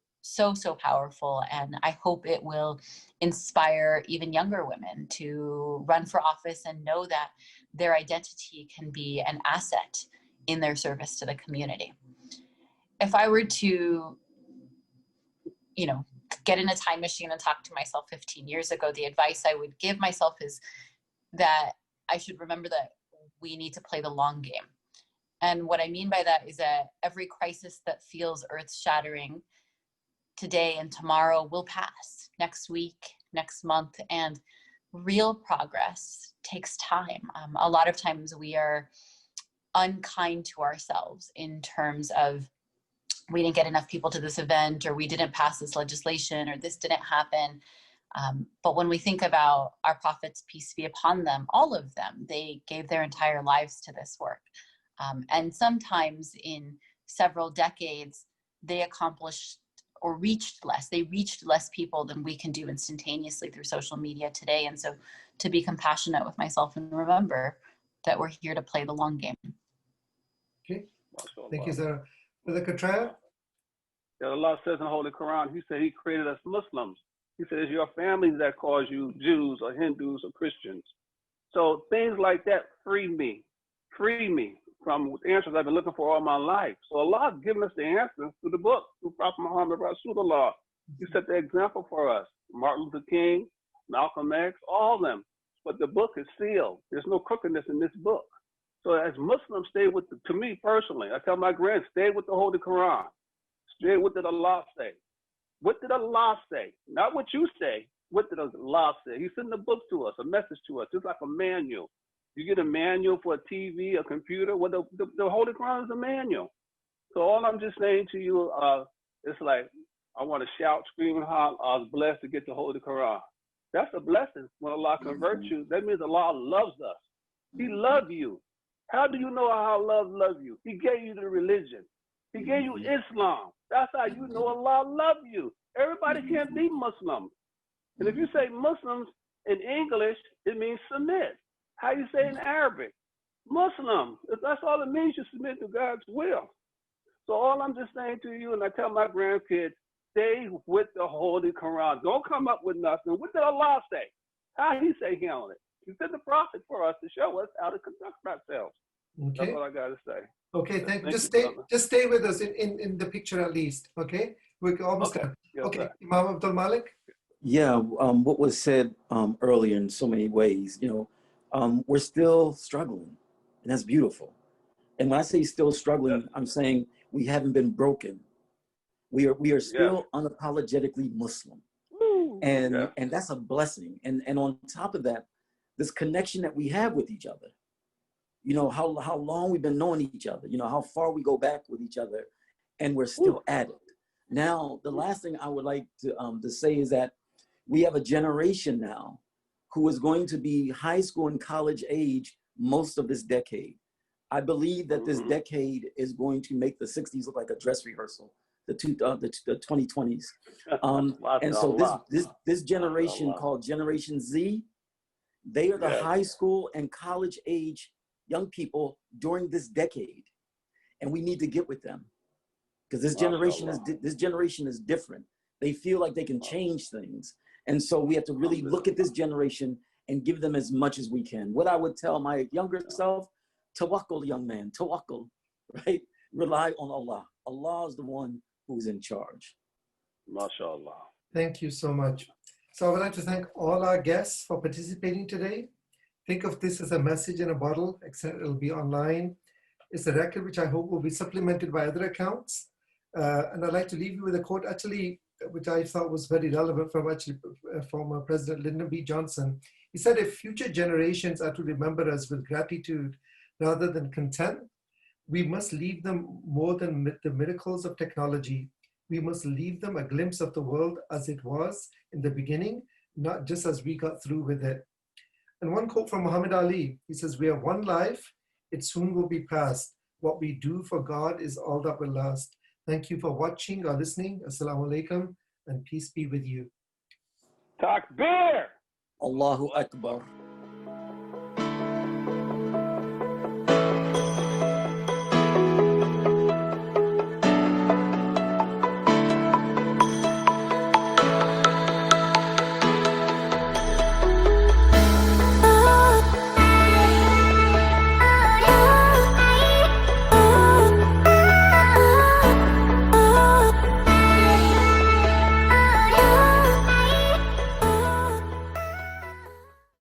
powerful. And I hope it will inspire even younger women to run for office and know that their identity can be an asset in their service to the community. If I were to, get in a time machine and talk to myself 15 years ago, the advice I would give myself is that I should remember that we need to play the long game. And what I mean by that is that every crisis that feels earth-shattering today and tomorrow will pass, next week, next month, and real progress takes time. A lot of times we are unkind to ourselves in terms of we didn't get enough people to this event, or we didn't pass this legislation, or this didn't happen. But when we think about our prophets, peace be upon them, all of them, they gave their entire lives to this work. And sometimes in several decades, they accomplished or reached less. They reached less people than we can do instantaneously through social media today. And so to be compassionate with myself and remember that we're here to play the long game. Okay, thank you, Zahra. Brother Katraya? Yeah, Allah says in the Holy Quran, He said He created us Muslims. He said it's your families that cause you Jews or Hindus or Christians. So things like that free me from answers I've been looking for all my life. So Allah has given us the answers through the book, through Prophet Muhammad Rasulullah. He set the example for us. Martin Luther King, Malcolm X, all of them. But the book is sealed. There's no crookedness in this book. So as Muslims, stay with, to me personally, I tell my grands, stay with the Holy Quran. Stay with what did Allah say. What did Allah say? Not what you say, what did Allah say? He sent a book to us, a message to us, just like a manual. You get a manual for a TV, a computer. Well, the Holy Quran is a manual. So all I'm just saying to you, it's like, I want to shout, scream, and holler, I was blessed to get the Holy Quran. That's a blessing. When Allah converts you, that means Allah loves us. He loved you. How do you know how Allah loves you? He gave you the religion. He gave you Islam. That's how you know Allah loves you. Everybody can't be Muslim. And if you say Muslims in English, it means submit. How you say in Arabic? Muslim. That's all it means, you submit to God's will. So all I'm just saying to you, and I tell my grandkids, stay with the Holy Quran. Don't come up with nothing. What did Allah say? How he say he on it? He sent the prophet for us to show us how to conduct ourselves. Okay. That's all I got to say. Okay, thank you. Thank Just stay with us in the picture at least. Okay, we're almost done. Yes, Okay, sir. Imam Abdul Malik. Yeah, what was said earlier in so many ways, we're still struggling, and that's beautiful. And when I say still struggling, I'm saying we haven't been broken. We are still unapologetically Muslim, and that's a blessing. And on top of that, this connection that we have with each other. How long we've been knowing each other. How far we go back with each other, and we're still at it. Now, the last thing I would like to say is that we have a generation now who is going to be high school and college age most of this decade. I believe that this decade is going to make the 60s look like a dress rehearsal, the 2020s. And so this generation called Generation Z, they are the high school and college age young people during this decade. And we need to get with them because this generation is different. They feel like they can change things. And so we have to really look at this generation and give them as much as we can. What I would tell my younger self, tawakkul, young man, tawakkul, right? Rely on Allah. Allah is the one who's in charge. MashaAllah. Thank you so much. So I would like to thank all our guests for participating today. Think of this as a message in a bottle, except it'll be online. It's a record which I hope will be supplemented by other accounts. And I'd like to leave you with a quote, actually, which I thought was very relevant from former President Lyndon B. Johnson. He said, if future generations are to remember us with gratitude rather than contempt, we must leave them more than the miracles of technology. We must leave them a glimpse of the world as it was in the beginning, not just as we got through with it. And one quote from Muhammad Ali, he says, we have one life, it soon will be past. What we do for God is all that will last. Thank you for watching or listening. Assalamu alaikum, and peace be with you. Takbir! Allahu Akbar.